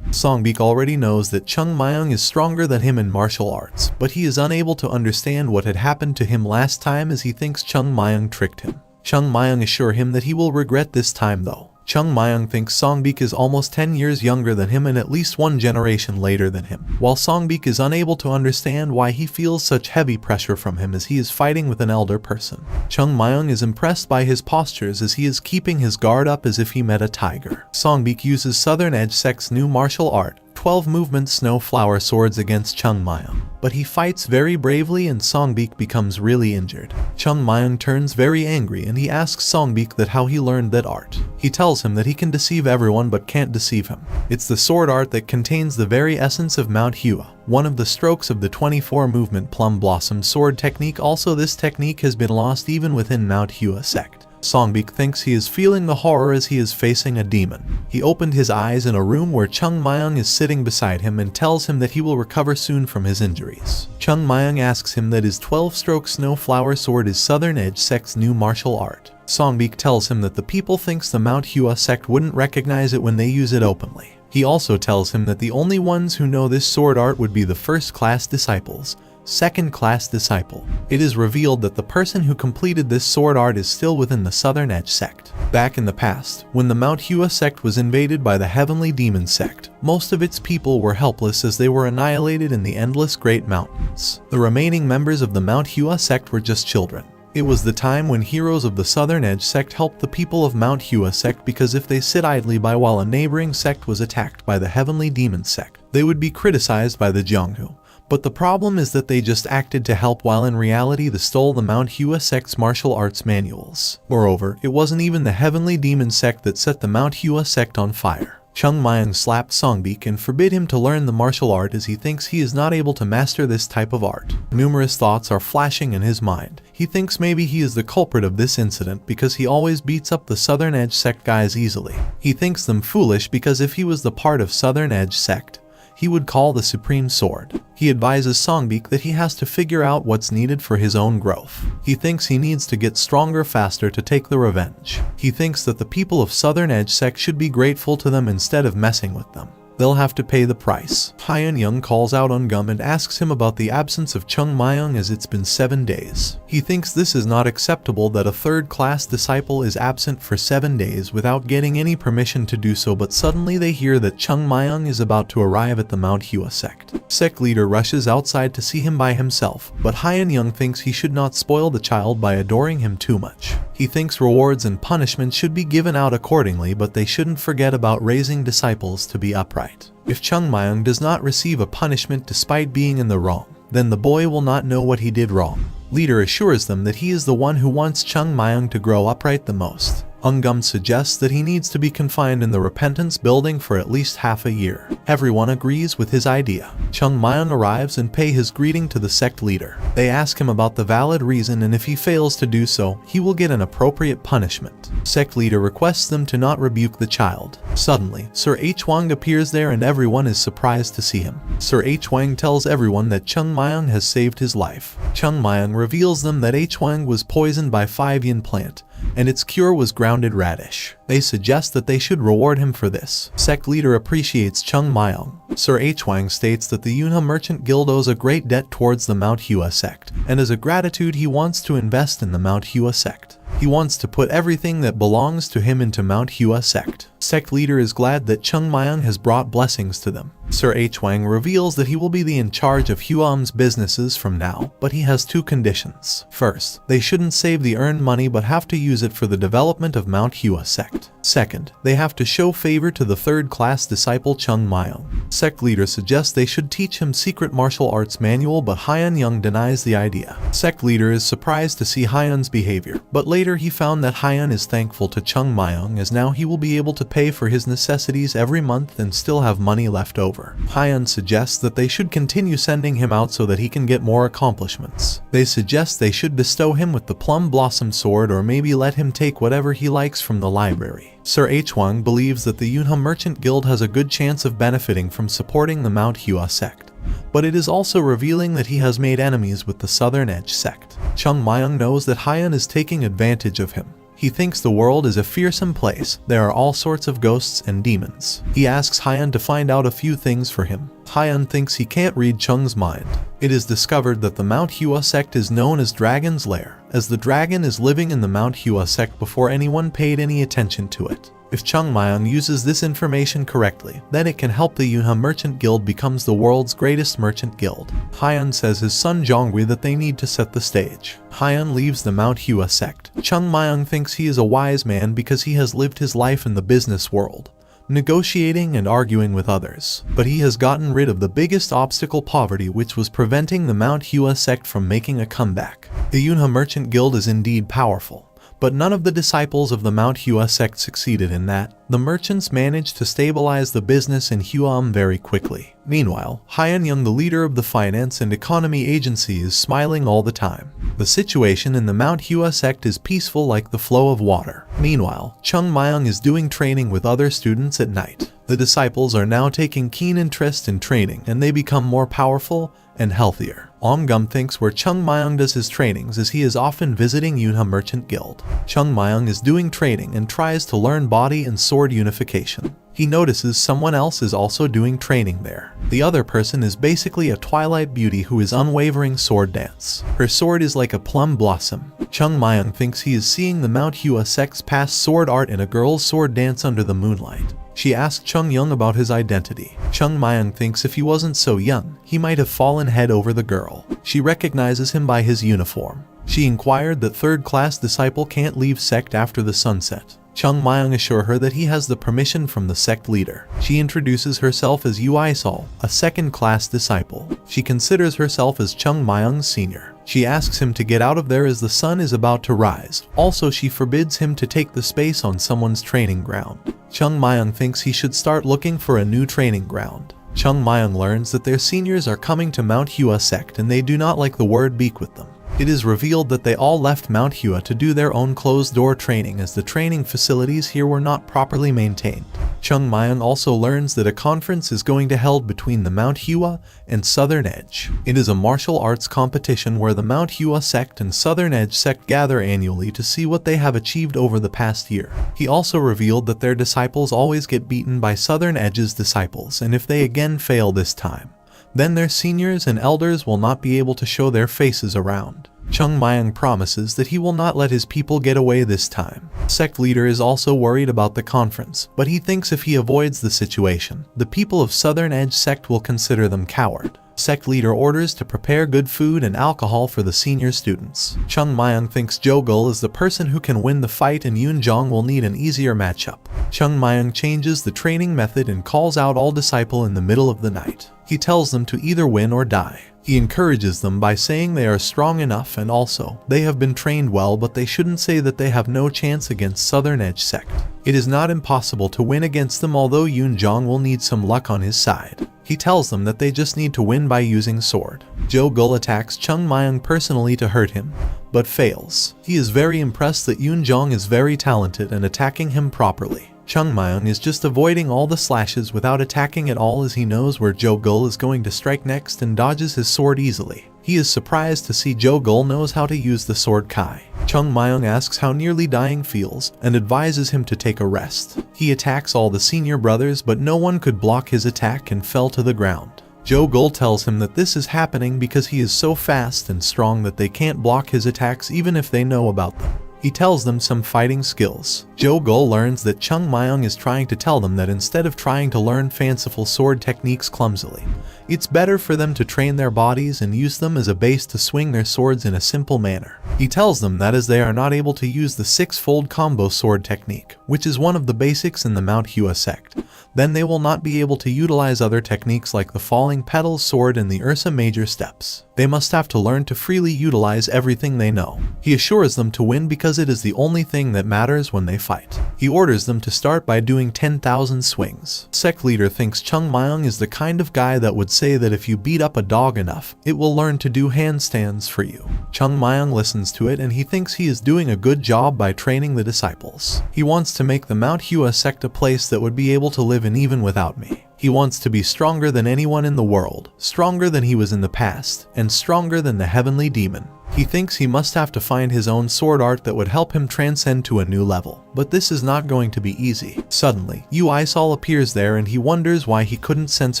Songbik already knows that Chung Myung is stronger than him in martial arts, but he is unable to understand what had happened to him last time as he thinks Chung Myung tricked him. Chung Myung assures him that he will regret this time though. Chung Myung thinks Songbik is almost 10 years younger than him and at least one generation later than him, while Songbik is unable to understand why he feels such heavy pressure from him as he is fighting with an elder person. Chung Myung is impressed by his postures as he is keeping his guard up as if he met a tiger. Songbik uses Southern Edge sect's new martial art, 12 movement snow flower swords against Chung Myung, but he fights very bravely and Songbik becomes really injured. Chung Myung turns very angry and he asks Songbik that how he learned that art. He tells him that he can deceive everyone but can't deceive him. It's the sword art that contains the very essence of MANHUA, one of the strokes of the 24 movement plum blossom sword technique. Also, this technique has been lost even within MANHUA sect. Songbik thinks he is feeling the horror as he is facing a demon. He opened his eyes in a room where Chung Myung is sitting beside him and tells him that he will recover soon from his injuries. Chung Myung asks him that his 12-stroke snow flower sword is Southern Edge sect's new martial art. Songbik tells him that the people thinks the MANHUA sect wouldn't recognize it when they use it openly. He also tells him that the only ones who know this sword art would be the first-class disciples. Second-class disciple. It is revealed that the person who completed this sword art is still within the Southern Edge sect. Back in the past, when the MANHUA sect was invaded by the Heavenly Demon sect, most of its people were helpless as they were annihilated in the endless Great Mountains. The remaining members of the MANHUA sect were just children. It was the time when heroes of the Southern Edge sect helped the people of MANHUA sect, because if they sit idly by while a neighboring sect was attacked by the Heavenly Demon sect, they would be criticized by the Jonghu. But the problem is that they just acted to help while in reality they stole the MANHUA sect's martial arts manuals. Moreover, it wasn't even the Heavenly Demon sect that set the MANHUA sect on fire. Chung Myung slapped Songbik and forbid him to learn the martial art as he thinks he is not able to master this type of art. Numerous thoughts are flashing in his mind. He thinks maybe he is the culprit of this incident because he always beats up the Southern Edge sect guys easily. He thinks them foolish because if he was the part of Southern Edge sect, he would call the Supreme Sword. He advises Songbik that he has to figure out what's needed for his own growth. He thinks he needs to get stronger faster to take the revenge. He thinks that the people of Southern Edge sect should be grateful to them instead of messing with them. They'll have to pay the price. Hyun Young calls out on Gum and asks him about the absence of Chung Myung as it's been 7 days. He thinks this is not acceptable that a third-class disciple is absent for 7 days without getting any permission to do so, but suddenly they hear that Chung Myung is about to arrive at the MANHUA sect. Sect leader rushes outside to see him by himself, but Hyun Young thinks he should not spoil the child by adoring him too much. He thinks rewards and punishments should be given out accordingly, but they shouldn't forget about raising disciples to be upright. If Chung Myung does not receive a punishment despite being in the wrong, then the boy will not know what he did wrong. Leader assures them that he is the one who wants Chung Myung to grow upright the most. Ungum suggests that he needs to be confined in the Repentance building for at least half a year. Everyone agrees with his idea. Chung Myung arrives and pays his greeting to the sect leader. They ask him about the valid reason, and if he fails to do so, he will get an appropriate punishment. Sect leader requests them to not rebuke the child. Suddenly, Sir Hwang appears there and everyone is surprised to see him. Sir Hwang tells everyone that Chung Myung has saved his life. Chung Myung reveals them that Hwang was poisoned by 5-yin plant, and its cure was grounded radish. They suggest that they should reward him for this. Sect leader appreciates Chung Myung. Sir Hwang states that the Yunha Merchant Guild owes a great debt towards the MANHUA sect, and as a gratitude he wants to invest in the MANHUA sect. He wants to put everything that belongs to him into MANHUA sect. Sect leader is glad that Chung Mayang has brought blessings to them. Sir H. Wang reveals that he will be in charge of Huam's businesses from now, but he has two conditions. First, they shouldn't save the earned money but have to use it for the development of MANHUA sect. Second, they have to show favor to the third-class disciple Chung Mayang. Sect leader suggests they should teach him secret martial arts manual, but Hyun Young denies the idea. Sect leader is surprised to see Hyun's behavior, but later he found that Hyun is thankful to Chung Mayang as now he will be able to pay for his necessities every month and still have money left over. Hyun suggests that they should continue sending him out so that he can get more accomplishments. They suggest they should bestow him with the Plum Blossom Sword or maybe let him take whatever he likes from the library. Sir H. Wang believes that the Yunha Merchant Guild has a good chance of benefiting from supporting the MANHUA sect, but it is also revealing that he has made enemies with the Southern Edge sect. Chung Mayang knows that Hyun is taking advantage of him. He thinks the world is a fearsome place. There are all sorts of ghosts and demons. He asks Hyun to find out a few things for him. Hyun thinks he can't read Chung's mind. It is discovered that the MANHUA sect is known as Dragon's Lair, as the dragon is living in the MANHUA sect before anyone paid any attention to it. If Chung Mayang uses this information correctly, then it can help the Yunha Merchant Guild becomes the world's greatest merchant guild. Hyun says his son Jongri that they need to set the stage. Hyun leaves the MANHUA sect. Chung Mayang thinks he is a wise man because he has lived his life in the business world, negotiating and arguing with others. But he has gotten rid of the biggest obstacle, poverty, which was preventing the MANHUA sect from making a comeback. The Yunha Merchant Guild is indeed powerful, but none of the disciples of the MANHUA sect succeeded in that. The merchants managed to stabilize the business in Huam very quickly. Meanwhile, Hyun Young, the leader of the finance and economy agency, is smiling all the time. The situation in the MANHUA sect is peaceful like the flow of water. Meanwhile, Chung Mayang is doing training with other students at night. The disciples are now taking keen interest in training and they become more powerful and healthier. Gum thinks where Chung Mayang does his trainings as he is often visiting Yunha Merchant Guild. Chung Mayang is doing training and tries to learn body and sword unification. He notices someone else is also doing training there. The other person is basically a twilight beauty who is unwavering sword dance. Her sword is like a plum blossom. Chung Mayang thinks he is seeing the MANHUA sect's past sword art in a girl's sword dance under the moonlight. She asks Chung Young about his identity. Chung Mayang thinks if he wasn't so young, he might have fallen head over the girl. She recognizes him by his uniform. She inquired that third-class disciple can't leave sect after the sunset. Chung Mayang assures her that he has the permission from the sect leader. She introduces herself as Ui Sol, a second-class disciple. She considers herself as Chung Mayang's senior. She asks him to get out of there as the sun is about to rise. Also, she forbids him to take the space on someone's training ground. Chung Mayang thinks he should start looking for a new training ground. Chung Mayang learns that their seniors are coming to MANHUA sect and they do not like the word beak with them. It is revealed that they all left MANHUA to do their own closed-door training as the training facilities here were not properly maintained. Chung Mayang also learns that a conference is going to be held between the MANHUA and Southern Edge. It is a martial arts competition where the MANHUA sect and Southern Edge sect gather annually to see what they have achieved over the past year. He also revealed that their disciples always get beaten by Southern Edge's disciples, and if they again fail this time, then their seniors and elders will not be able to show their faces around. Chung Mayang promises that he will not let his people get away this time. Sect leader is also worried about the conference, but he thinks if he avoids the situation, the people of Southern Edge sect will consider them coward. Sect leader orders to prepare good food and alcohol for the senior students. Chung Mayang thinks Jogul is the person who can win the fight and Yoon Jong will need an easier matchup. Chung Mayang changes the training method and calls out all disciples in the middle of the night. He tells them to either win or die. He encourages them by saying they are strong enough and also they have been trained well, but they shouldn't say that they have no chance against Southern Edge sect. It is not impossible to win against them, although Yoon Jong will need some luck on his side. He tells them that they just need to win by using sword. Jogul attacks Chung Mayang personally to hurt him, but fails. He is very impressed that Yoon Jong is very talented and attacking him properly. Chung Mayang is just avoiding all the slashes without attacking at all as he knows where Jogul is going to strike next and dodges his sword easily. He is surprised to see Jogul knows how to use the sword Kai. Chung Mayang asks how nearly dying feels and advises him to take a rest. He attacks all the senior brothers, but no one could block his attack and fell to the ground. Jogul tells him that this is happening because he is so fast and strong that they can't block his attacks even if they know about them. He tells them some fighting skills. Jo-gul learns that Chung Mayong is trying to tell them that instead of trying to learn fanciful sword techniques clumsily, it's better for them to train their bodies and use them as a base to swing their swords in a simple manner. He tells them that as they are not able to use the six-fold combo sword technique, which is one of the basics in the MANHUA sect, then they will not be able to utilize other techniques like the falling petals sword and the Ursa Major steps. They must have to learn to freely utilize everything they know. He assures them to win because it is the only thing that matters when they fight. He orders them to start by doing 10,000 swings. Sect leader thinks Chung Mayong is the kind of guy that would say that if you beat up a dog enough, it will learn to do handstands for you. Chung Mayong listens to it and he thinks he is doing a good job by training the disciples. He wants to make the MANHUA sect a place that would be able to live in even without me. He wants to be stronger than anyone in the world, stronger than he was in the past, and stronger than the heavenly demon. He thinks he must have to find his own sword art that would help him transcend to a new level. But this is not going to be easy. Suddenly, Yu Aisol appears there and he wonders why he couldn't sense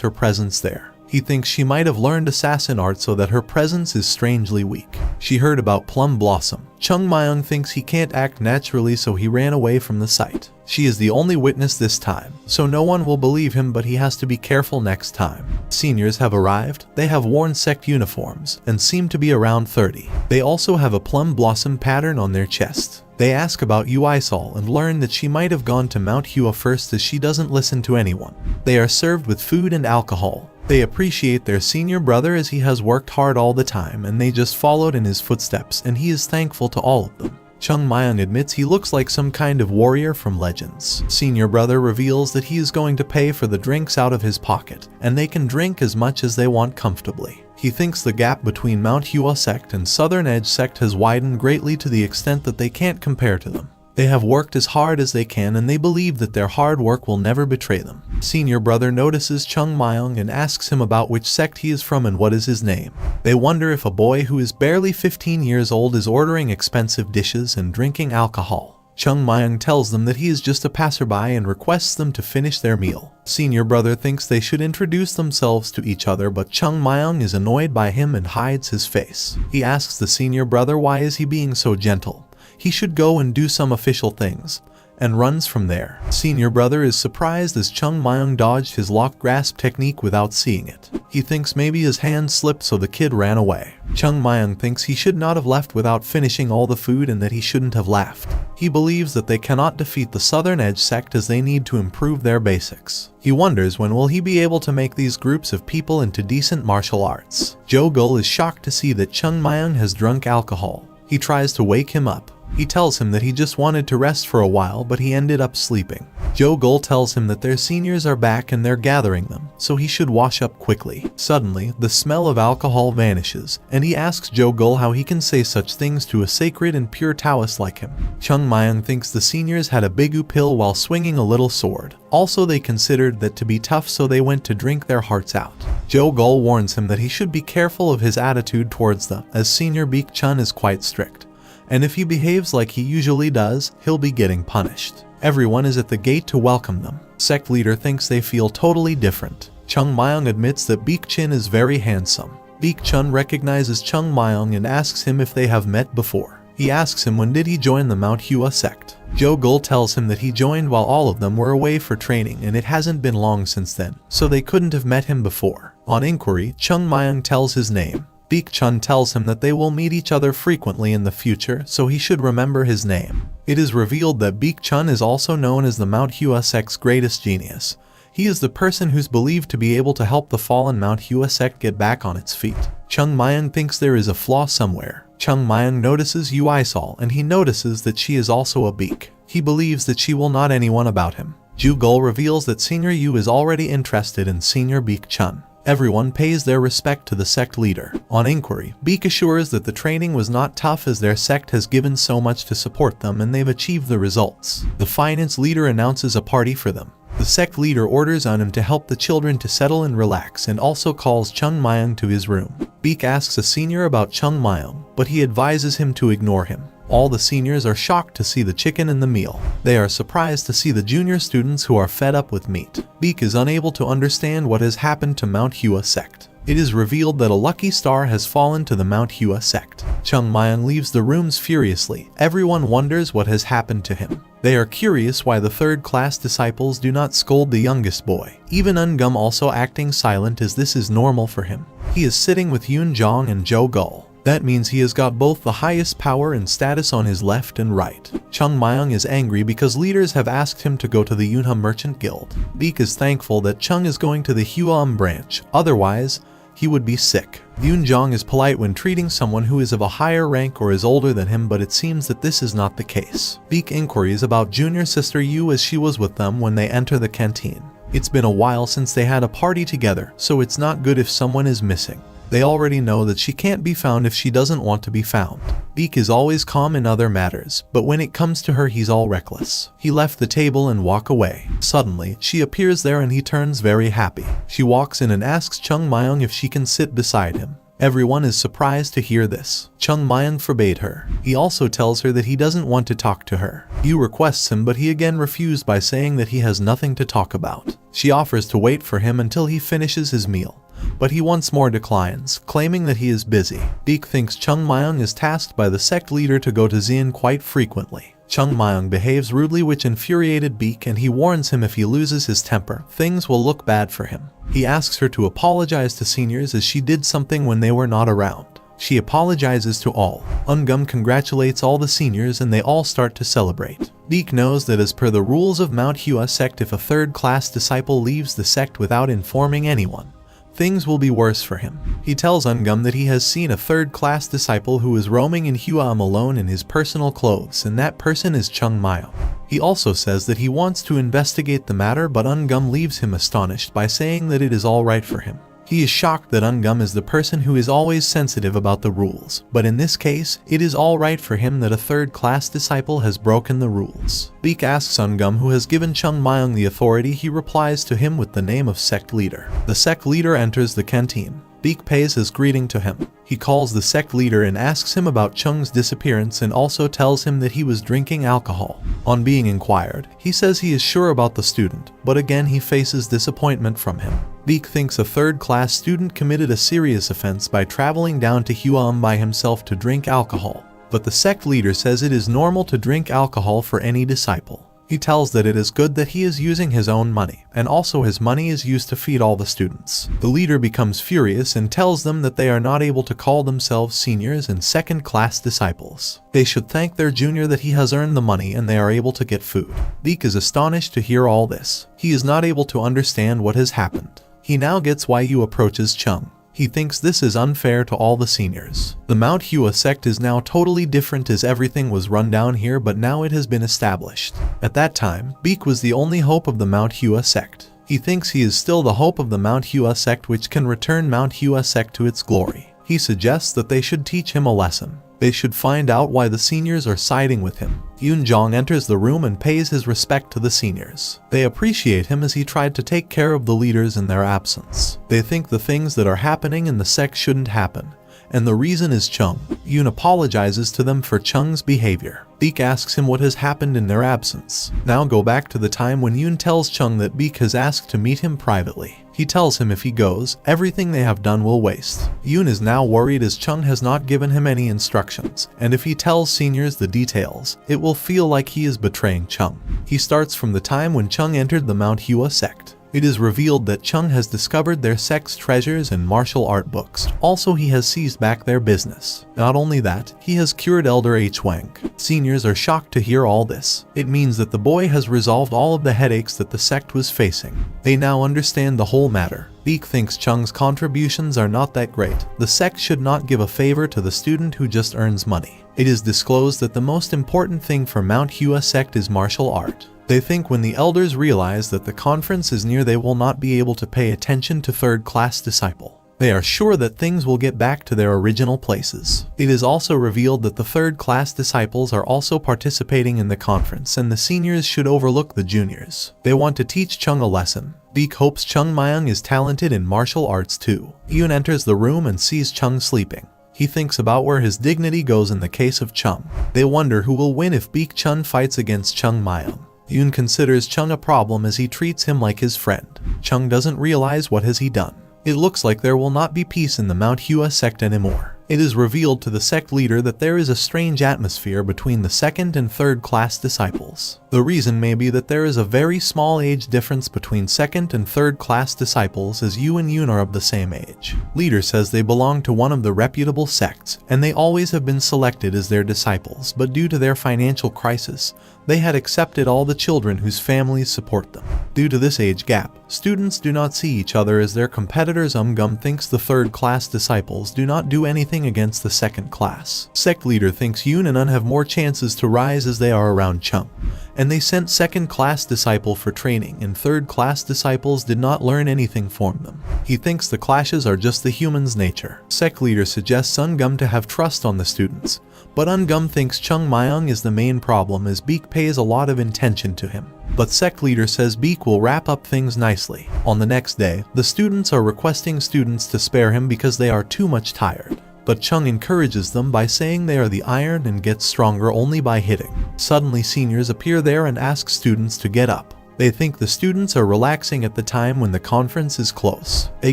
her presence there. He thinks she might have learned assassin art so that her presence is strangely weak. She heard about Plum Blossom. Chung Mayong thinks he can't act naturally, so he ran away from the site. She is the only witness this time, so no one will believe him, but he has to be careful next time. Seniors have arrived. They have worn sect uniforms and seem to be around 30. They also have a plum blossom pattern on their chest. They ask about Yu Aisol and learn that she might have gone to MANHUA first as she doesn't listen to anyone. They are served with food and alcohol. They appreciate their senior brother as he has worked hard all the time and they just followed in his footsteps, and he is thankful to all of them. Chung Mayong admits he looks like some kind of warrior from Legends. Senior brother reveals that he is going to pay for the drinks out of his pocket, and they can drink as much as they want comfortably. He thinks the gap between MANHUA sect and Southern Edge sect has widened greatly to the extent that they can't compare to them. They have worked as hard as they can and they believe that their hard work will never betray them. Senior brother notices Chung Mayong and asks him about which sect he is from and what is his name. They wonder if a boy who is barely 15 years old is ordering expensive dishes and drinking alcohol. Chung Mayong tells them that he is just a passerby and requests them to finish their meal. Senior brother thinks they should introduce themselves to each other, but Chung Mayong is annoyed by him and hides his face. He asks the senior brother why is he being so gentle. He should go and do some official things, and runs from there. Senior brother is surprised as Chung Mayong dodged his lock grasp technique without seeing it. He thinks maybe his hand slipped so the kid ran away. Chung Mayong thinks he should not have left without finishing all the food and that he shouldn't have laughed. He believes that they cannot defeat the Southern Edge sect as they need to improve their basics. He wonders when will he be able to make these groups of people into decent martial arts. Jo-gul is shocked to see that Chung Mayong has drunk alcohol. He tries to wake him up. He tells him that he just wanted to rest for a while, but he ended up sleeping. Jo-gul tells him that their seniors are back and they're gathering them, so he should wash up quickly. Suddenly, the smell of alcohol vanishes, and he asks Jo-gul how he can say such things to a sacred and pure Taoist like him. Chung Mayong thinks the seniors had a bigu pill while swinging a little sword. Also, they considered that to be tough, so they went to drink their hearts out. Jo-gul warns him that he should be careful of his attitude towards them, as Senior Baek Chun is quite strict. And if he behaves like he usually does, he'll be getting punished. Everyone is at the gate to welcome them. Sect leader thinks they feel totally different. Chung Mayong admits that Baek Chun is very handsome. Baek Chun recognizes Chung Mayong and asks him if they have met before. He asks him when did he join the MANHUA sect. Jo-gul tells him that he joined while all of them were away for training and it hasn't been long since then, so they couldn't have met him before. On inquiry, Chung Mayong tells his name. Baek Chun tells him that they will meet each other frequently in the future, so he should remember his name. It is revealed that Baek Chun is also known as the MANHUA sect's greatest genius. He is the person who's believed to be able to help the fallen MANHUA sect get back on its feet. Chung Mayong thinks there is a flaw somewhere. Chung Mayong notices Yu Aisol and he notices that she is also a Baek. He believes that she will not anyone about him. Jo-gul reveals that Senior Yu is already interested in Senior Baek Chun. Everyone pays their respect to the sect leader. On inquiry, Baek assures that the training was not tough as their sect has given so much to support them and they've achieved the results. The finance leader announces a party for them. The sect leader orders on him to help the children to settle and relax and also calls Chung Mayong to his room. Baek asks a senior about Chung Mayong, but he advises him to ignore him. All the seniors are shocked to see the chicken in the meal. They are surprised to see the junior students who are fed up with meat. Baek is unable to understand what has happened to MANHUA sect. It is revealed that a lucky star has fallen to the MANHUA sect. Chung Mayang leaves the rooms furiously. Everyone wonders what has happened to him. They are curious why the third-class disciples do not scold the youngest boy. Even Eun-gum also acting silent, as this is normal for him. He is sitting with Yoon Jong and Jo Gul. That means he has got both the highest power and status on his left and right. Chung Mayang is angry because leaders have asked him to go to the Yunha Merchant Guild. Baek is thankful that Chung is going to the Hwaeum branch, otherwise he would be sick. Yoon Jong is polite when treating someone who is of a higher rank or is older than him, but it seems that this is not the case. Baek inquires about junior sister Yu as she was with them when they enter the canteen. It's been a while since they had a party together, so it's not good if someone is missing. They already know that she can't be found if she doesn't want to be found. Baek is always calm in other matters, but when it comes to her he's all reckless. He left the table and walked away. Suddenly, she appears there and he turns very happy. She walks in and asks Chung Mayang if she can sit beside him. Everyone is surprised to hear this. Chung Mayang forbade her. He also tells her that he doesn't want to talk to her. Yu requests him, but he again refused by saying that he has nothing to talk about. She offers to wait for him until he finishes his meal, but he once more declines, claiming that he is busy. Baek thinks Chung Mayang is tasked by the sect leader to go to Xian quite frequently. Chung Mayang behaves rudely, which infuriated Baek, and he warns him if he loses his temper, things will look bad for him. He asks her to apologize to seniors as she did something when they were not around. She apologizes to all. Eun-gum congratulates all the seniors and they all start to celebrate. Baek knows that as per the rules of MANHUA sect, if a third-class disciple leaves the sect without informing anyone, things will be worse for him. He tells Eun-gum that he has seen a third-class disciple who is roaming in Hwaeum alone in his personal clothes, and that person is Chung Mayang. He also says that he wants to investigate the matter, but Eun-gum leaves him astonished by saying that it is all right for him. He is shocked that Eun-gum is the person who is always sensitive about the rules, but in this case, it is all right for him that a third-class disciple has broken the rules. Baek asks Eun-gum who has given Chung Mayang the authority. He replies to him with the name of sect leader. The sect leader enters the canteen. Baek pays his greeting to him. He calls the sect leader and asks him about Chung's disappearance and also tells him that he was drinking alcohol. On being inquired, he says he is sure about the student, but again he faces disappointment from him. Baek thinks a third-class student committed a serious offense by traveling down to Hwaeum by himself to drink alcohol, but the sect leader says it is normal to drink alcohol for any disciple. He tells that it is good that he is using his own money, and also his money is used to feed all the students. The leader becomes furious and tells them that they are not able to call themselves seniors and second-class disciples. They should thank their junior that he has earned the money and they are able to get food. Baek is astonished to hear all this. He is not able to understand what has happened. He now gets why Yu approaches Chung. He thinks this is unfair to all the seniors. The MANHUA sect is now totally different, as everything was run down here, but now it has been established. At that time, Baek was the only hope of the MANHUA sect. He thinks he is still the hope of the MANHUA sect, which can return MANHUA sect to its glory. He suggests that they should teach him a lesson. They should find out why the seniors are siding with him. Yoon Jong enters the room and pays his respect to the seniors. They appreciate him as he tried to take care of the leaders in their absence. They think the things that are happening in the sect shouldn't happen, and the reason is Chung. Yoon apologizes to them for Chung's behavior. Baek asks him what has happened in their absence. Now go back to the time when Yoon tells Chung that Baek has asked to meet him privately. He tells him if he goes, everything they have done will waste. Yoon is now worried as Chung has not given him any instructions, and if he tells seniors the details, it will feel like he is betraying Chung. He starts from the time when Chung entered the MANHUA sect. It is revealed that Chung has discovered their sect's treasures and martial art books. Also, he has seized back their business. Not only that, he has cured Elder H. Wang. Seniors are shocked to hear all this. It means that the boy has resolved all of the headaches that the sect was facing. They now understand the whole matter. Baek thinks Chung's contributions are not that great. The sect should not give a favor to the student who just earns money. It is disclosed that the most important thing for MANHUA sect is martial art. They think when the elders realize that the conference is near, they will not be able to pay attention to third-class disciple. They are sure that things will get back to their original places. It is also revealed that the third-class disciples are also participating in the conference, and the seniors should overlook the juniors. They want to teach Chung a lesson. Baek hopes Chung Mayang is talented in martial arts too. Yoon enters the room and sees Chung sleeping. He thinks about where his dignity goes in the case of Chung. They wonder who will win if Baek Chun fights against Chung Mayang. Yoon considers Chung a problem as he treats him like his friend. Chung doesn't realize what has he done. It looks like there will not be peace in the MANHUA sect anymore. It is revealed to the sect leader that there is a strange atmosphere between the second and third class disciples. The reason may be that there is a very small age difference between second and third class disciples, as Yu and Yun are of the same age. Leader says they belong to one of the reputable sects, and they always have been selected as their disciples, but due to their financial crisis, they had accepted all the children whose families support them. Due to this age gap, students do not see each other as their competitors. Gum thinks the third class disciples do not do anything against the second class. Sect leader thinks Yun and Un have more chances to rise as they are around Chung, and they sent second class disciple for training, and third class disciples did not learn anything from them. He thinks the clashes are just the human's nature. Sect leader suggests Ungum to have trust on the students, but Ungum thinks Chung Myung is the main problem, as Beak pays a lot of attention to him. But sect leader says Beak will wrap up things nicely. On the next day, the students are requesting students to spare him because they are too much tired. But Chung encourages them by saying they are the iron and get stronger only by hitting. Suddenly seniors appear there and ask students to get up. They think the students are relaxing at the time when the conference is close. They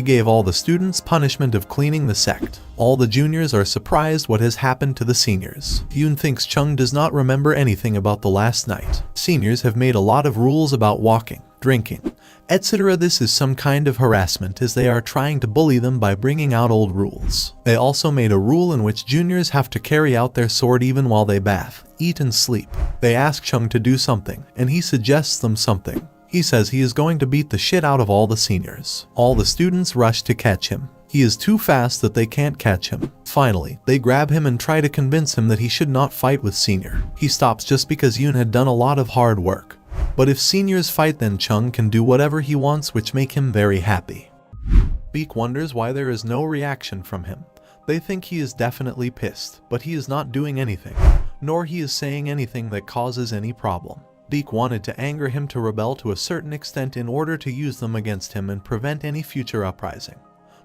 gave all the students punishment of cleaning the sect. All the juniors are surprised what has happened to the seniors. Yun thinks Chung does not remember anything about the last night. Seniors have made a lot of rules about walking, drinking, etc. This is some kind of harassment, as they are trying to bully them by bringing out old rules. They also made a rule in which juniors have to carry out their sword even while they bath, eat and sleep. They ask Chung to do something, and he suggests them something. He says he is going to beat the shit out of all the seniors. All the students rush to catch him. He is too fast that they can't catch him. Finally, they grab him and try to convince him that he should not fight with senior. He stops just because Yun had done a lot of hard work. But if seniors fight, then Chung can do whatever he wants, which make him very happy. Beak wonders why there is no reaction from him. They think he is definitely pissed, but he is not doing anything, nor he is saying anything that causes any problem. Beak wanted to anger him to rebel to a certain extent in order to use them against him and prevent any future uprising.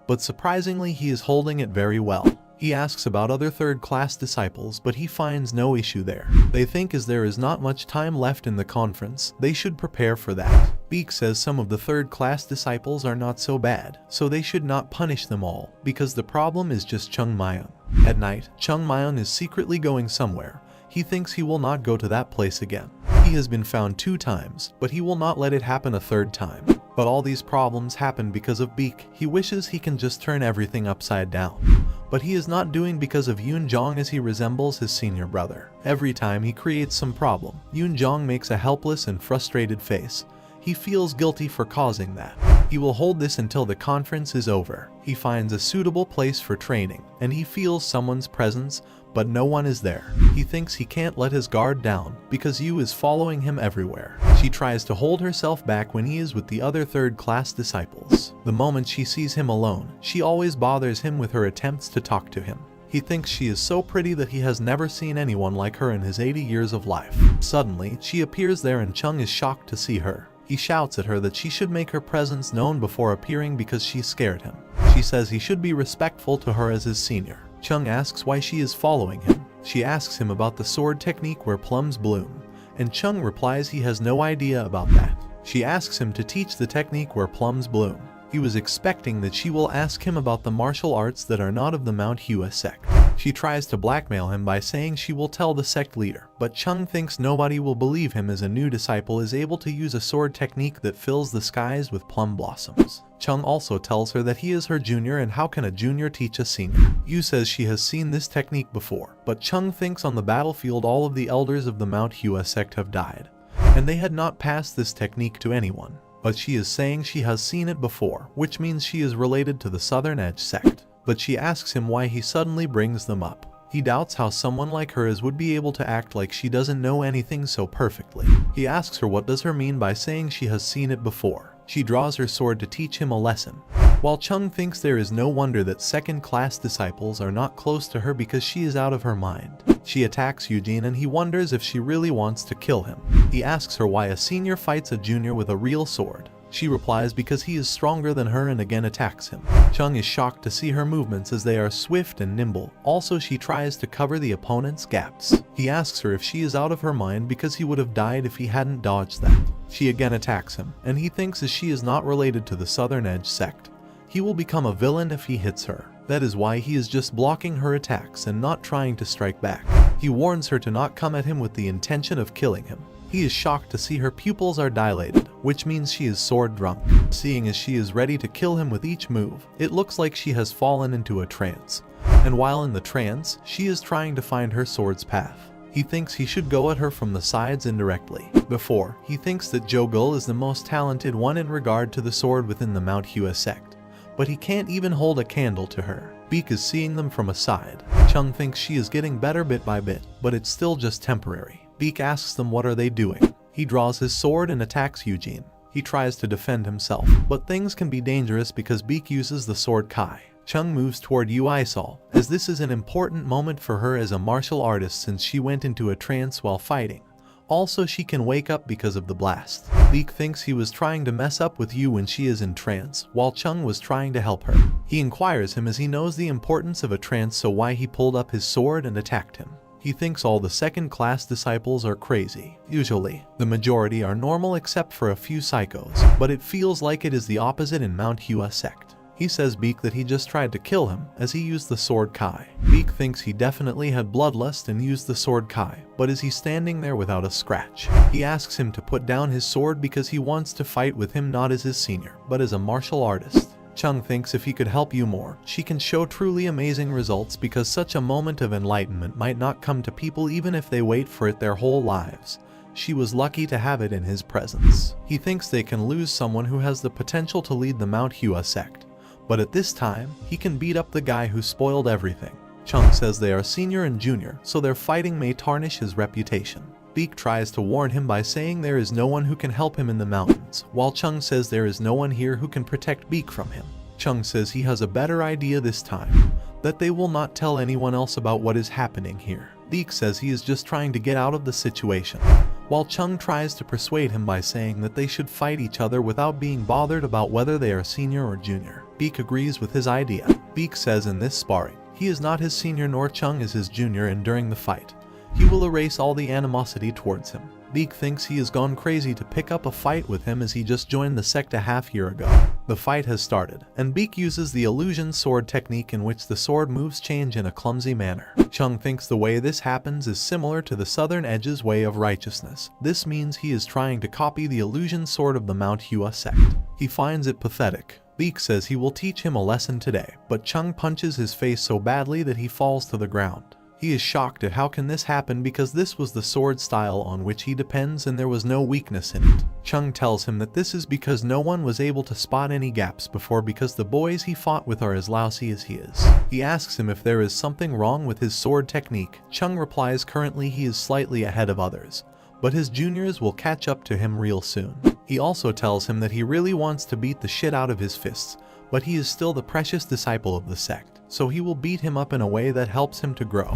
But surprisingly, he is holding it very well. He asks about other third-class disciples, but he finds no issue there. They think as there is not much time left in the conference, they should prepare for that. Beak says some of the third-class disciples are not so bad, so they should not punish them all, because the problem is just Chung Myung. At night, Chung Myung is secretly going somewhere. He thinks he will not go to that place again. He has been found 2 times, but he will not let it happen a 3rd time. But all these problems happen because of Beak. He wishes he can just turn everything upside down. But he is not doing because of Yoon Jong, as he resembles his senior brother. Every time he creates some problem, Yoon Jong makes a helpless and frustrated face. He feels guilty for causing that. He will hold this until the conference is over. He finds a suitable place for training, and he feels someone's presence, but no one is there. He thinks he can't let his guard down, because Yu is following him everywhere. She tries to hold herself back when he is with the other third-class disciples. The moment she sees him alone, she always bothers him with her attempts to talk to him. He thinks she is so pretty that he has never seen anyone like her in his 80 years of life. Suddenly, she appears there and Chung is shocked to see her. He shouts at her that she should make her presence known before appearing because she scared him. She says he should be respectful to her as his senior. Chung asks why she is following him. She asks him about the sword technique where plums bloom, and Chung replies he has no idea about that. She asks him to teach the technique where plums bloom. He was expecting that she will ask him about the martial arts that are not of the MANHUA sect. She tries to blackmail him by saying she will tell the sect leader, but Chung thinks nobody will believe him as a new disciple is able to use a sword technique that fills the skies with plum blossoms. Chung also tells her that he is her junior and how can a junior teach a senior. Yu says she has seen this technique before, but Chung thinks on the battlefield all of the elders of the MANHUA sect have died, and they had not passed this technique to anyone. But she is saying she has seen it before, which means she is related to the Southern Edge sect. But she asks him why he suddenly brings them up. He doubts how someone like her would be able to act like she doesn't know anything so perfectly. He asks her what does her mean by saying she has seen it before. She draws her sword to teach him a lesson. While Chung thinks there is no wonder that second-class disciples are not close to her because she is out of her mind. She attacks Eugene and he wonders if she really wants to kill him. He asks her why a senior fights a junior with a real sword. She replies because he is stronger than her and again attacks him. Chung is shocked to see her movements as they are swift and nimble. Also, she tries to cover the opponent's gaps. He asks her if she is out of her mind because he would have died if he hadn't dodged that. She again attacks him, and he thinks as she is not related to the Southern Edge sect, He will become a villain if he hits her. That is why he is just blocking her attacks and not trying to strike back. He warns her to not come at him with the intention of killing him. He is shocked to see her pupils are dilated, which means she is sword drunk. Seeing as she is ready to kill him with each move, it looks like she has fallen into a trance. And while in the trance, she is trying to find her sword's path. He thinks he should go at her from the sides indirectly. Before, he thinks that Jogul is the most talented one in regard to the sword within the MANHUA sect. But he can't even hold a candle to her. Beak is seeing them from a side. Chung thinks she is getting better bit by bit, but it's still just temporary. Beak asks them what are they doing. He draws his sword and attacks Eugene. He tries to defend himself, but things can be dangerous because Beak uses the sword Kai. Chung moves toward Uisol, as this is an important moment for her as a martial artist since she went into a trance while fighting. Also, she can wake up because of the blast. Beak thinks he was trying to mess up with Yu when she is in trance, while Chung was trying to help her. He inquires him as he knows the importance of a trance, so why he pulled up his sword and attacked him. He thinks all the second-class disciples are crazy. Usually, the majority are normal except for a few psychos, but it feels like it is the opposite in MANHUA sect. He says Beak that he just tried to kill him as he used the sword Kai. Beak thinks he definitely had bloodlust and used the sword Kai, but is he standing there without a scratch? He asks him to put down his sword because he wants to fight with him not as his senior, but as a martial artist. Chung thinks if he could help you more, she can show truly amazing results because such a moment of enlightenment might not come to people even if they wait for it their whole lives. She was lucky to have it in his presence. He thinks they can lose someone who has the potential to lead the MANHUA sect. But at this time, he can beat up the guy who spoiled everything. Chung says they are senior and junior, so their fighting may tarnish his reputation. Beak tries to warn him by saying there is no one who can help him in the mountains, while Chung says there is no one here who can protect Beak from him. Chung says he has a better idea this time, that they will not tell anyone else about what is happening here. Beak says he is just trying to get out of the situation, while Chung tries to persuade him by saying that they should fight each other without being bothered about whether they are senior or junior. Beak agrees with his idea. Beak says in this sparring, he is not his senior nor Chung is his junior, and during the fight, he will erase all the animosity towards him. Beak thinks he has gone crazy to pick up a fight with him as he just joined the sect a half-year ago. The fight has started, and Beak uses the illusion sword technique in which the sword moves change in a clumsy manner. Chung thinks the way this happens is similar to the Southern Edge's way of righteousness. This means he is trying to copy the illusion sword of the MANHUA sect. He finds it pathetic. Beak says he will teach him a lesson today, but Chung punches his face so badly that he falls to the ground. He is shocked at how can this happen because this was the sword style on which he depends and there was no weakness in it. Chung tells him that this is because no one was able to spot any gaps before because the boys he fought with are as lousy as he is. He asks him if there is something wrong with his sword technique. Chung replies currently he is slightly ahead of others, but his juniors will catch up to him real soon. He also tells him that he really wants to beat the shit out of his fists, but he is still the precious disciple of the sect, so he will beat him up in a way that helps him to grow,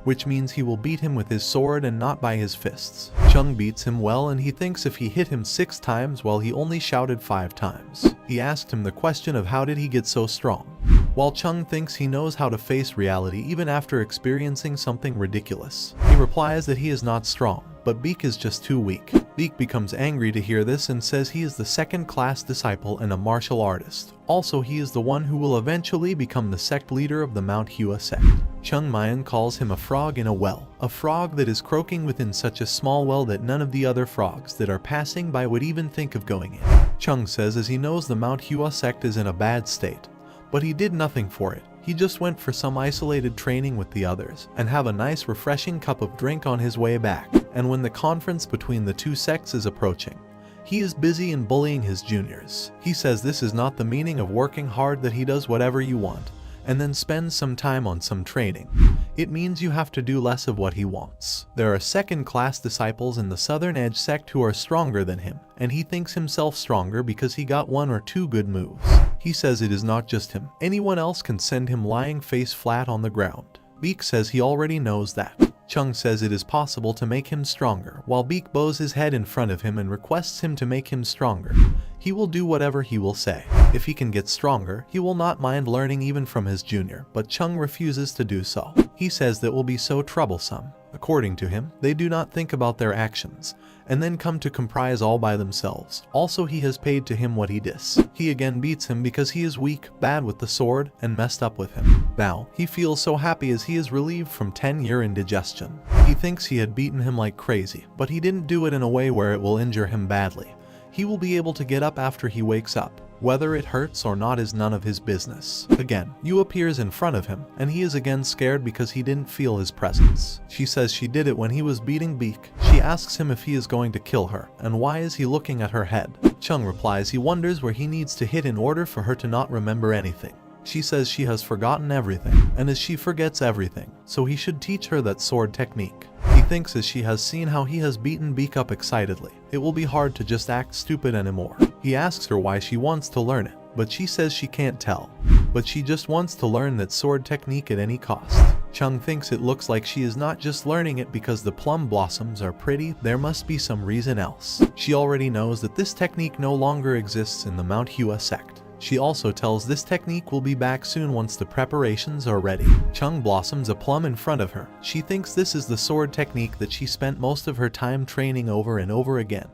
which means he will beat him with his sword and not by his fists. Chung beats him well and he thinks if he hit him 6 times while he only shouted 5 times. He asked him the question of how did he get so strong, while Chung thinks he knows how to face reality even after experiencing something ridiculous. He replies that he is not strong, but Beak is just too weak. Beak becomes angry to hear this and says he is the second-class disciple and a martial artist. Also, he is the one who will eventually become the sect leader of the MANHUA sect. Chung Mayan calls him a frog in a well, a frog that is croaking within such a small well that none of the other frogs that are passing by would even think of going in. Chung says as he knows the MANHUA sect is in a bad state, but he did nothing for it. He just went for some isolated training with the others and have a nice refreshing cup of drink on his way back. And when the conference between the two sects is approaching, he is busy in bullying his juniors. He says this is not the meaning of working hard, that he does whatever you want and then spends some time on some training. It means you have to do less of what he wants. There are second-class disciples in the Southern Edge sect who are stronger than him, and he thinks himself stronger because he got 1 or 2 good moves. He says it is not just him. Anyone else can send him lying face flat on the ground. Beak says he already knows that. Chung says it is possible to make him stronger, while Beak bows his head in front of him and requests him to make him stronger. He will do whatever he will say. If he can get stronger, he will not mind learning even from his junior, but Chung refuses to do so. He says that will be so troublesome. According to him, they do not think about their actions, and then come to comprise all by themselves. Also, he has paid to him what he dis. He again beats him because he is weak, bad with the sword, and messed up with him. Now, he feels so happy as he is relieved from 10-year indigestion. He thinks he had beaten him like crazy, but he didn't do it in a way where it will injure him badly. He will be able to get up after he wakes up. Whether it hurts or not is none of his business. Again, Yu appears in front of him, and he is again scared because he didn't feel his presence. She says she did it when he was beating Beak. She asks him if he is going to kill her, and why is he looking at her head. Chung replies he wonders where he needs to hit in order for her to not remember anything. She says she has forgotten everything, and as she forgets everything, so he should teach her that sword technique. He thinks as she has seen how he has beaten Beak up excitedly, it will be hard to just act stupid anymore. He asks her why she wants to learn it, but she says she can't tell. But she just wants to learn that sword technique at any cost. Chung thinks it looks like she is not just learning it because the plum blossoms are pretty, there must be some reason else. She already knows that this technique no longer exists in the MANHUA sect. She also tells this technique will be back soon once the preparations are ready. Chung blossoms a plum in front of her. She thinks this is the sword technique that she spent most of her time training over and over again.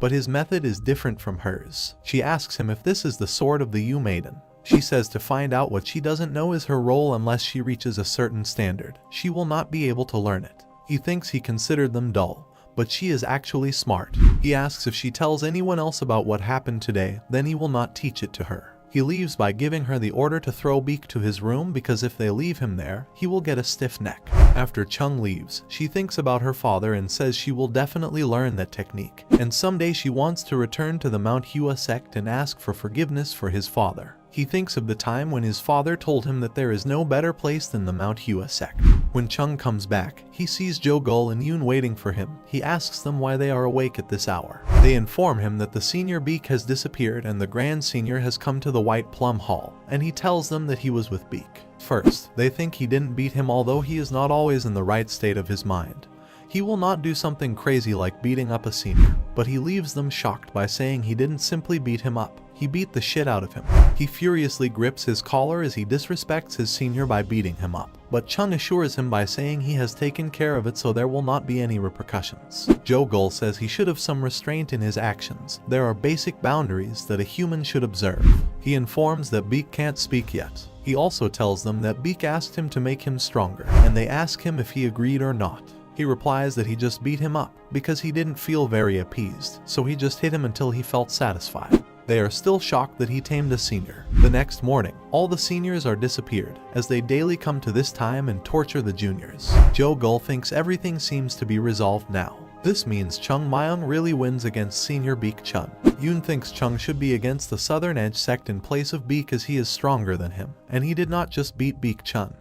But his method is different from hers. She asks him if this is the sword of the Yu Maiden. She says to find out what she doesn't know is her role unless she reaches a certain standard. She will not be able to learn it. He thinks he considered them dull, but she is actually smart. He asks if she tells anyone else about what happened today, then he will not teach it to her. He leaves by giving her the order to throw Beak to his room because if they leave him there, he will get a stiff neck. After Chung leaves, she thinks about her father and says she will definitely learn that technique, and someday she wants to return to the MANHUA sect and ask for forgiveness for his father. He thinks of the time when his father told him that there is no better place than the MANHUA sect. When Chung comes back, he sees Jogul and Yoon waiting for him. He asks them why they are awake at this hour. They inform him that the senior Beak has disappeared and the grand senior has come to the White Plum Hall, and he tells them that he was with Beak. First, they think he didn't beat him, although he is not always in the right state of his mind. He will not do something crazy like beating up a senior, but he leaves them shocked by saying he didn't simply beat him up. He beat the shit out of him. He furiously grips his collar as he disrespects his senior by beating him up. But Chung assures him by saying he has taken care of it so there will not be any repercussions. Jogul says he should have some restraint in his actions. There are basic boundaries that a human should observe. He informs that Beak can't speak yet. He also tells them that Beak asked him to make him stronger, and they ask him if he agreed or not. He replies that he just beat him up because he didn't feel very appeased, so he just hit him until he felt satisfied. They are still shocked that he tamed a senior. The next morning, all the seniors are disappeared, as they daily come to this time and torture the juniors. Jogul thinks everything seems to be resolved now. This means Chung Myung really wins against senior Beak Chun. Yoon thinks Chung should be against the Southern Edge sect in place of Beak as he is stronger than him, and he did not just beat Beak Chun,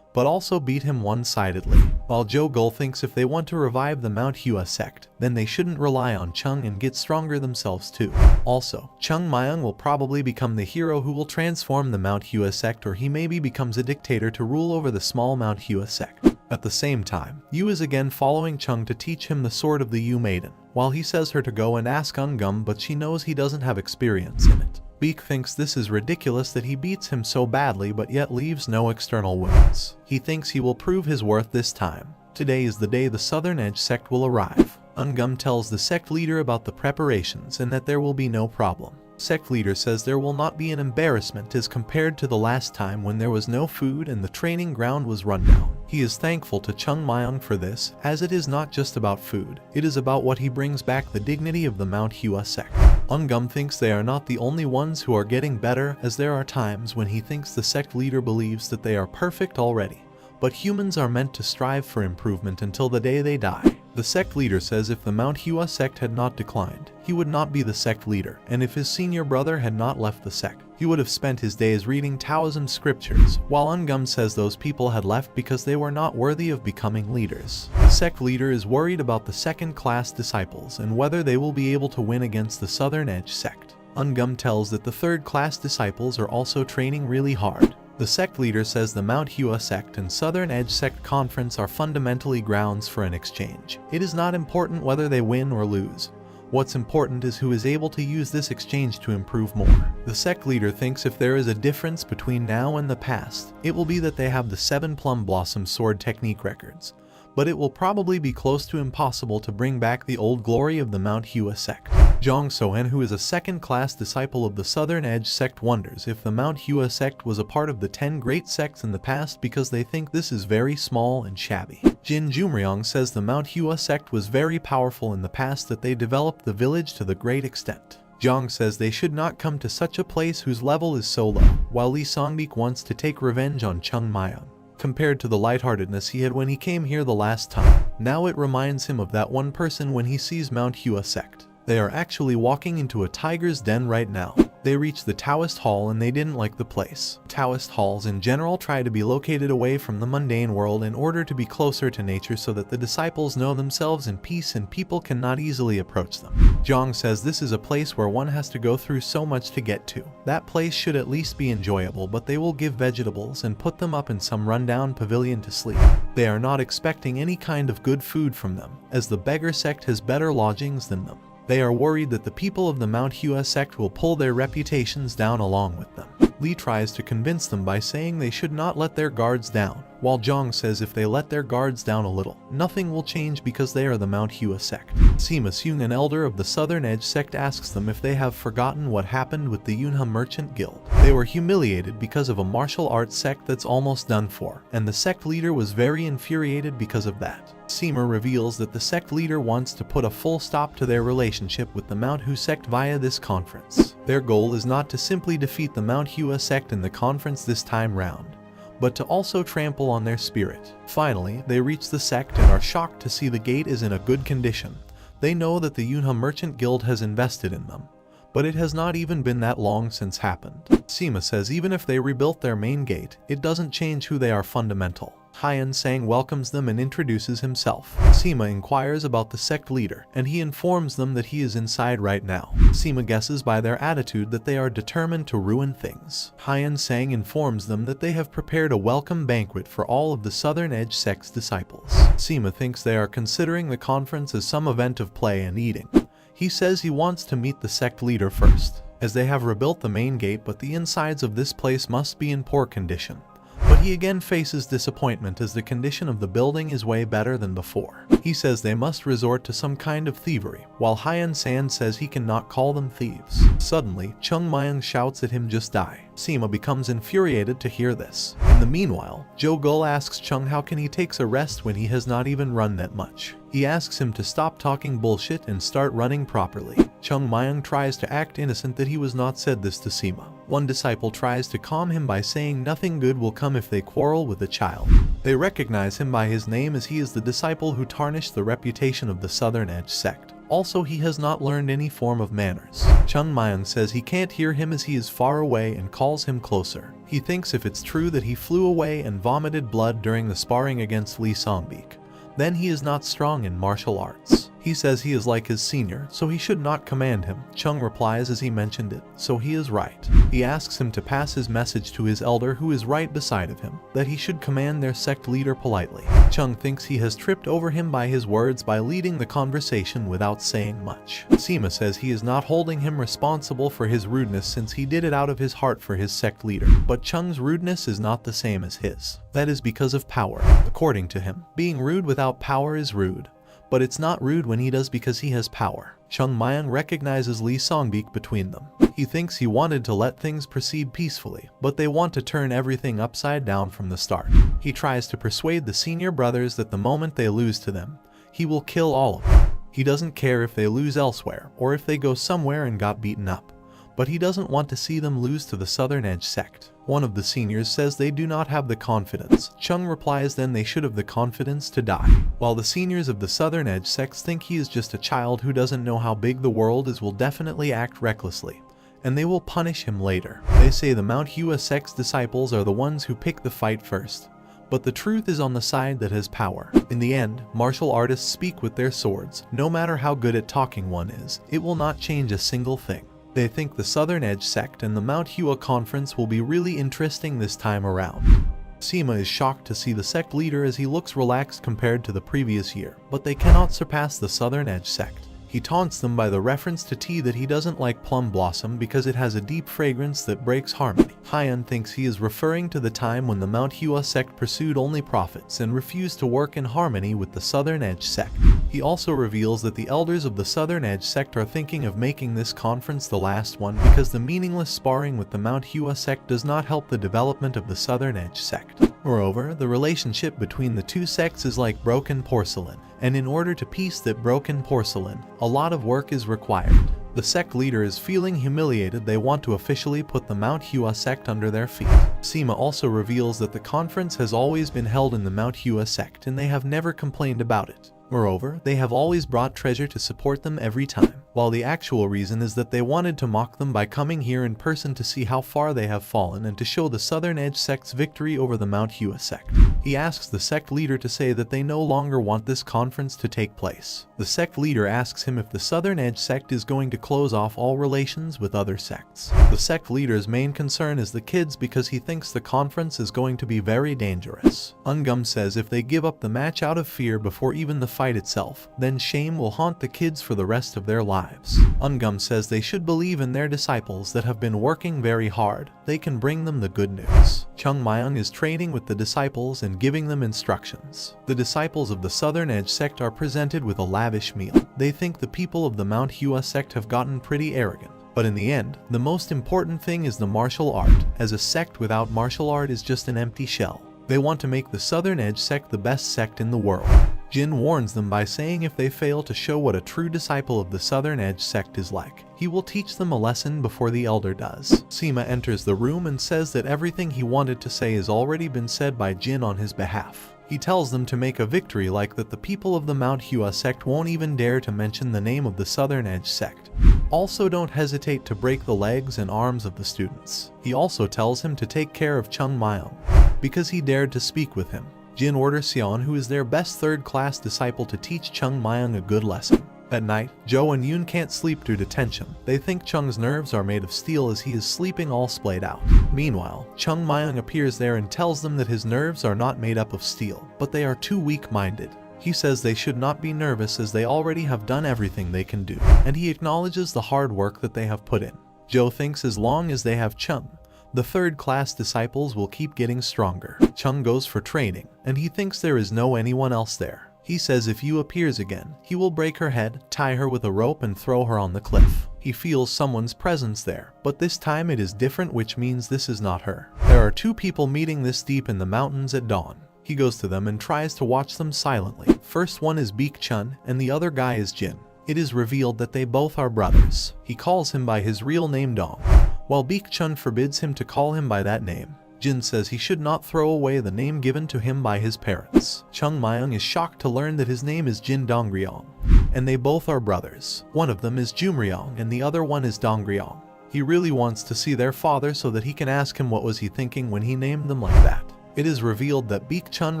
but also beat him one-sidedly. While Jogul thinks if they want to revive the MANHUA sect, then they shouldn't rely on Chung and get stronger themselves too. Also, Chung Myung will probably become the hero who will transform the MANHUA sect, or he maybe becomes a dictator to rule over the small MANHUA sect. At the same time, Yu is again following Chung to teach him the sword of the Yu Maiden, while he says her to go and ask Ungum, but she knows he doesn't have experience in it. Beak thinks this is ridiculous that he beats him so badly but yet leaves no external wounds. He thinks he will prove his worth this time. Today is the day the Southern Edge sect will arrive. Ungum tells the sect leader about the preparations and that there will be no problem. Sect leader says there will not be an embarrassment as compared to the last time when there was no food and the training ground was run down. He is thankful to Chung Myung for this, as it is not just about food, it is about what he brings back the dignity of the MANHUA sect. Ungum thinks they are not the only ones who are getting better, as there are times when he thinks the sect leader believes that they are perfect already. But humans are meant to strive for improvement until the day they die. The sect leader says if the MANHUA sect had not declined, he would not be the sect leader, and if his senior brother had not left the sect, he would have spent his days reading Taoism scriptures, while Ungum says those people had left because they were not worthy of becoming leaders. The sect leader is worried about the second-class disciples and whether they will be able to win against the Southern Edge sect. Ungum tells that the third-class disciples are also training really hard. The sect leader says the MANHUA sect and Southern Edge sect conference are fundamentally grounds for an exchange. It is not important whether they win or lose. What's important is who is able to use this exchange to improve more. The sect leader thinks if there is a difference between now and the past, it will be that they have the 7 Plum Blossom sword technique records. but it will probably be close to impossible to bring back the old glory of the MANHUA sect. Jong Soen, who is a second-class disciple of the Southern Edge sect, wonders if the MANHUA sect was a part of the 10 great sects in the past because they think this is very small and shabby. Jin Jumryong says the MANHUA sect was very powerful in the past, that they developed the village to the great extent. Jong says they should not come to such a place whose level is so low, while Lee Songbik wants to take revenge on Chung Mayang. Compared to the lightheartedness he had when he came here the last time, now it reminds him of that one person when he sees MANHUA sect. They are actually walking into a tiger's den right now. They reach the Taoist Hall and they didn't like the place. Taoist halls in general try to be located away from the mundane world in order to be closer to nature so that the disciples know themselves in peace and people cannot easily approach them. Jong says this is a place where one has to go through so much to get to. That place should at least be enjoyable, but they will give vegetables and put them up in some rundown pavilion to sleep. They are not expecting any kind of good food from them, as the Beggar sect has better lodgings than them. They are worried that the people of the MANHUA sect will pull their reputations down along with them. Lee tries to convince them by saying they should not let their guards down, while Jong says if they let their guards down a little, nothing will change because they are the MANHUA sect. Sima Seung, an elder of the Southern Edge sect, asks them if they have forgotten what happened with the Yunha Merchant Guild. They were humiliated because of a martial arts sect that's almost done for, and the sect leader was very infuriated because of that. Sima reveals that the sect leader wants to put a full stop to their relationship with the MANHUA sect via this conference. Their goal is not to simply defeat the MANHUA sect in the conference this time round, but to also trample on their spirit. Finally, they reach the sect and are shocked to see the gate is in a good condition. They know that the Yunha Merchant Guild has invested in them, but it has not even been that long since happened. Sima says even if they rebuilt their main gate, it doesn't change who they are fundamental. Hyan Sang welcomes them and introduces himself. Sima inquires about the sect leader, and he informs them that he is inside right now. Sima guesses by their attitude that they are determined to ruin things. Hyan Sang informs them that they have prepared a welcome banquet for all of the Southern Edge sect's disciples. Sima thinks they are considering the conference as some event of play and eating. He says he wants to meet the sect leader first, as they have rebuilt the main gate, but the insides of this place must be in poor condition. But he again faces disappointment as the condition of the building is way better than before. He says they must resort to some kind of thievery, while Hyan San says he cannot call them thieves. Suddenly, Chung Mayang shouts at him, "Just die." Sima becomes infuriated to hear this. In the meanwhile, Jo Gul asks Chung how can he takes a rest when he has not even run that much. He asks him to stop talking bullshit and start running properly. Chung Mayang tries to act innocent that he was not said this to Sima. One disciple tries to calm him by saying nothing good will come if they quarrel with a child. They recognize him by his name as he is the disciple who tarnished the reputation of the Southern Edge sect. Also, he has not learned any form of manners. Chung Mayang says he can't hear him as he is far away and calls him closer. He thinks if it's true that he flew away and vomited blood during the sparring against Lee Songbik, then he is not strong in martial arts. He says he is like his senior, so he should not command him. Chung replies as he mentioned it, so he is right. He asks him to pass his message to his elder who is right beside of him, that he should command their sect leader politely. Chung thinks he has tripped over him by his words by leading the conversation without saying much. Sima says he is not holding him responsible for his rudeness since he did it out of his heart for his sect leader, but Chung's rudeness is not the same as his. That is because of power. According to him, being rude without power is rude, but it's not rude when he does because he has power. Chung Mayang recognizes Lee Songbik between them. He thinks he wanted to let things proceed peacefully, but they want to turn everything upside down from the start. He tries to persuade the senior brothers that the moment they lose to them, he will kill all of them. He doesn't care if they lose elsewhere or if they go somewhere and got beaten up, but he doesn't want to see them lose to the Southern Edge sect. One of the seniors says they do not have the confidence. Chung replies then they should have the confidence to die. While the seniors of the Southern Edge sects think he is just a child who doesn't know how big the world is, will definitely act recklessly, and they will punish him later. They say the MANHUA sect's disciples are the ones who pick the fight first, but the truth is on the side that has power. In the end, martial artists speak with their swords. No matter how good at talking one is, it will not change a single thing. They think the Southern Edge sect and the MANHUA conference will be really interesting this time around. Sima is shocked to see the sect leader as he looks relaxed compared to the previous year, but they cannot surpass the Southern Edge sect. He He taunts them by the reference to tea that he doesn't like plum blossom because it has a deep fragrance that breaks harmony. Hyun thinks he is referring to the time when the MANHUA sect pursued only profits and refused to work in harmony with the Southern Edge sect. He also reveals that the elders of the Southern Edge sect are thinking of making this conference the last one because the meaningless sparring with the MANHUA sect does not help the development of the Southern Edge sect. Moreover, the relationship between the two sects is like broken porcelain, and in order to piece that broken porcelain, a lot of work is required. The sect leader is feeling humiliated. They want to officially put the MANHUA sect under their feet. Sima also reveals that the conference has always been held in the MANHUA sect and they have never complained about it. Moreover, they have always brought treasure to support them every time, while the actual reason is that they wanted to mock them by coming here in person to see how far they have fallen and to show the Southern Edge sect's victory over the MANHUA sect. He asks the sect leader to say that they no longer want this conference to take place. The sect leader asks him if the Southern Edge sect is going to close off all relations with other sects. The sect leader's main concern is the kids because he thinks the conference is going to be very dangerous. Ungum says if they give up the match out of fear before even the fight itself, then shame will haunt the kids for the rest of their lives. Ungum says they should believe in their disciples that have been working very hard. They can bring them the good news. Chung Myung is training with the disciples and giving them instructions. The disciples of the Southern Edge sect are presented with a lavish meal. They think the people of the MANHUA sect have gotten pretty arrogant. But in the end, the most important thing is the martial art, as a sect without martial art is just an empty shell. They want to make the Southern Edge sect the best sect in the world. Jin warns them by saying if they fail to show what a true disciple of the Southern Edge sect is like, he will teach them a lesson before the elder does. Sima enters the room and says that everything he wanted to say has already been said by Jin on his behalf. He tells them to make a victory like that the people of the MANHUA sect won't even dare to mention the name of the Southern Edge sect. Also, don't hesitate to break the legs and arms of the students. He also tells him to take care of Chung Myung, because he dared to speak with him. Jin orders Sion, who is their best third-class disciple, to teach Chung Myung a good lesson. At night, Jo and Yoon can't sleep due to tension. They think Chung's nerves are made of steel as he is sleeping all splayed out. Meanwhile, Chung Myung appears there and tells them that his nerves are not made up of steel, but they are too weak-minded. He says they should not be nervous as they already have done everything they can do, and he acknowledges the hard work that they have put in. Jo thinks as long as they have Chung, the third-class disciples will keep getting stronger. Chung goes for training, and he thinks there is no anyone else there. He says if Yu appears again, he will break her head, tie her with a rope and throw her on the cliff. He feels someone's presence there, but this time it is different, which means this is not her. There are two people meeting this deep in the mountains at dawn. He goes to them and tries to watch them silently. First one is Baek Chun and the other guy is Jin. It is revealed that they both are brothers. He calls him by his real name Dong, while Baek Chun forbids him to call him by that name. Jin says he should not throw away the name given to him by his parents. Chung Myung is shocked to learn that his name is Jin Dongryong, and they both are brothers. One of them is Jumryong and the other one is Dongryong. He really wants to see their father so that he can ask him what was he thinking when he named them like that. It is revealed that Baek Chun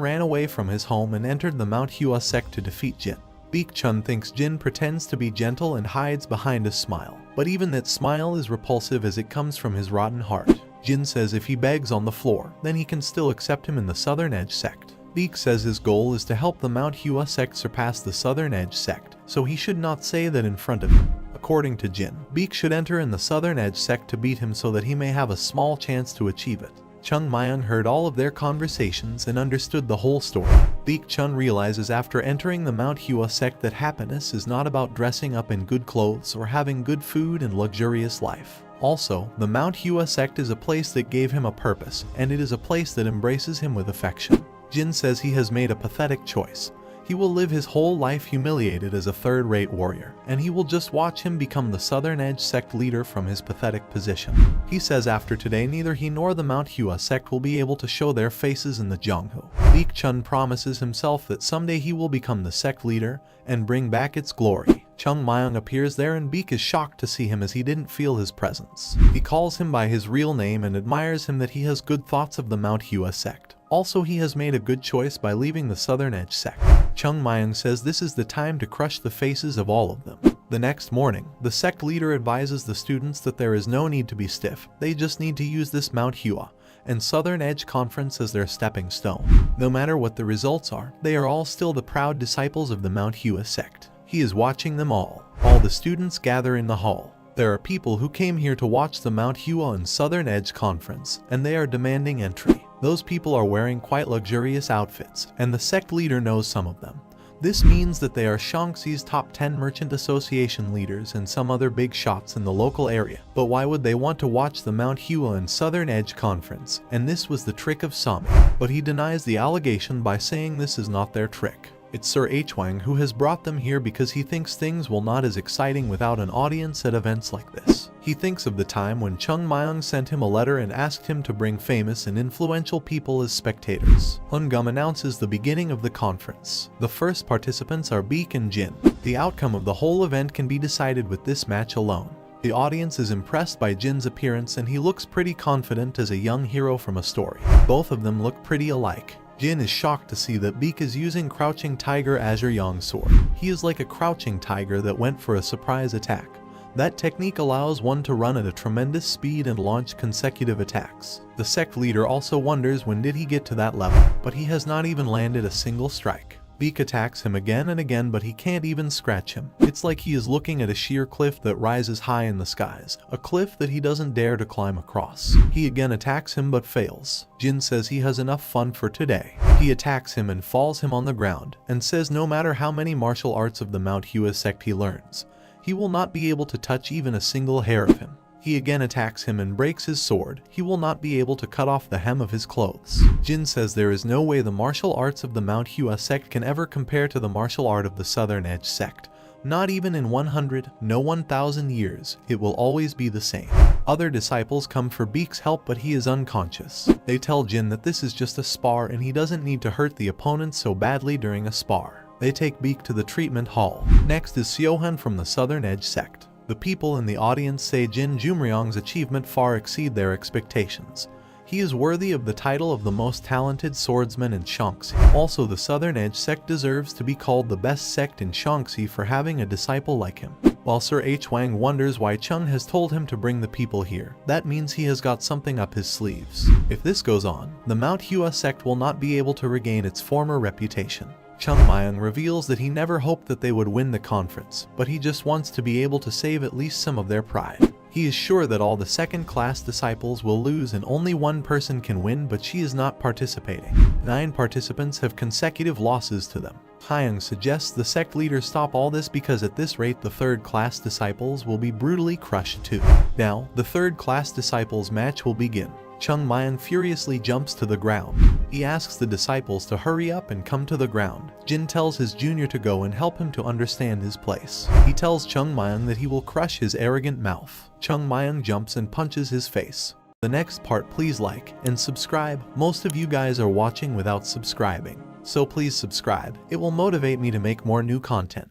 ran away from his home and entered the MANHUA sect to defeat Jin. Baek Chun thinks Jin pretends to be gentle and hides behind a smile, but even that smile is repulsive as it comes from his rotten heart. Jin says if he begs on the floor, then he can still accept him in the Southern Edge sect. Baek says his goal is to help the MANHUA sect surpass the Southern Edge sect, so he should not say that in front of him. According to Jin, Baek should enter in the Southern Edge sect to beat him so that he may have a small chance to achieve it. Chung Myung heard all of their conversations and understood the whole story. Baek Chun realizes after entering the MANHUA sect that happiness is not about dressing up in good clothes or having good food and luxurious life. Also, the MANHUA sect is a place that gave him a purpose, and it is a place that embraces him with affection. Jin says he has made a pathetic choice. He will live his whole life humiliated as a third-rate warrior, and he will just watch him become the Southern Edge sect leader from his pathetic position. He says after today neither he nor the MANHUA sect will be able to show their faces in the Jongho. Baek Chun promises himself that someday he will become the sect leader and bring back its glory. Chung Myung appears there and Baek is shocked to see him as he didn't feel his presence. He calls him by his real name and admires him that he has good thoughts of the MANHUA sect. Also, he has made a good choice by leaving the Southern Edge sect. Chung Myung says this is the time to crush the faces of all of them. The next morning, the sect leader advises the students that there is no need to be stiff, they just need to use this MANHUA and Southern Edge conference as their stepping stone. No matter what the results are, they are all still the proud disciples of the MANHUA sect. He is watching them all. All the students gather in the hall. There are people who came here to watch the MANHUA and Southern Edge conference, and they are demanding entry. Those people are wearing quite luxurious outfits, and the sect leader knows some of them. This means that they are Shaanxi's top 10 merchant association leaders and some other big shots in the local area. But why would they want to watch the MANHUA and Southern Edge conference? And this was the trick of Sami. But he denies the allegation by saying this is not their trick. It's Sir Hwang who has brought them here because he thinks things will not as exciting without an audience at events like this. He thinks of the time when Chung Myung sent him a letter and asked him to bring famous and influential people as spectators. Ungum announces the beginning of the conference. The first participants are Beak and Jin. The outcome of the whole event can be decided with this match alone. The audience is impressed by Jin's appearance and he looks pretty confident as a young hero from a story. Both of them look pretty alike. Jin is shocked to see that Beak is using Crouching Tiger Azure Yang sword. He is like a crouching tiger that went for a surprise attack. That technique allows one to run at a tremendous speed and launch consecutive attacks. The sect leader also wonders when did he get to that level, but he has not even landed a single strike. Beak attacks him again and again, but he can't even scratch him. It's like he is looking at a sheer cliff that rises high in the skies, a cliff that he doesn't dare to climb across. He again attacks him but fails. Jin says he has enough fun for today. He attacks him and falls him on the ground, and says no matter how many martial arts of the MANHUA sect he learns, he will not be able to touch even a single hair of him. He again attacks him and breaks his sword. He will not be able to cut off the hem of his clothes. Jin says there is no way the martial arts of the MANHUA sect can ever compare to the martial art of the Southern Edge sect. Not even in 100, no 1,000 years, it will always be the same. Other disciples come for Beak's help but he is unconscious. They tell Jin that this is just a spar and he doesn't need to hurt the opponent so badly during a spar. They take Beak to the treatment hall. Next is Seohan from the Southern Edge sect. The people in the audience say Jin Jumryong's achievement far exceed their expectations. He is worthy of the title of the most talented swordsman in Shaanxi. Also, the Southern Edge sect deserves to be called the best sect in Shaanxi for having a disciple like him. While Sir Hwang wonders why Chung has told him to bring the people here, that means he has got something up his sleeves. If this goes on, the MANHUA sect will not be able to regain its former reputation. Chung Myung reveals that he never hoped that they would win the conference, but he just wants to be able to save at least some of their pride. He is sure that all the second-class disciples will lose and only one person can win, but she is not participating. 9 participants have consecutive losses to them. Hyung suggests the sect leader stop all this because at this rate the third-class disciples will be brutally crushed too. Now, the third-class disciples match will begin. Chung Myung furiously jumps to the ground. He asks the disciples to hurry up and come to the ground. Jin tells his junior to go and help him to understand his place. He tells Chung Myung that he will crush his arrogant mouth. Chung Myung jumps and punches his face. The next part, please like and subscribe. Most of you guys are watching without subscribing, so please subscribe. It will motivate me to make more new content.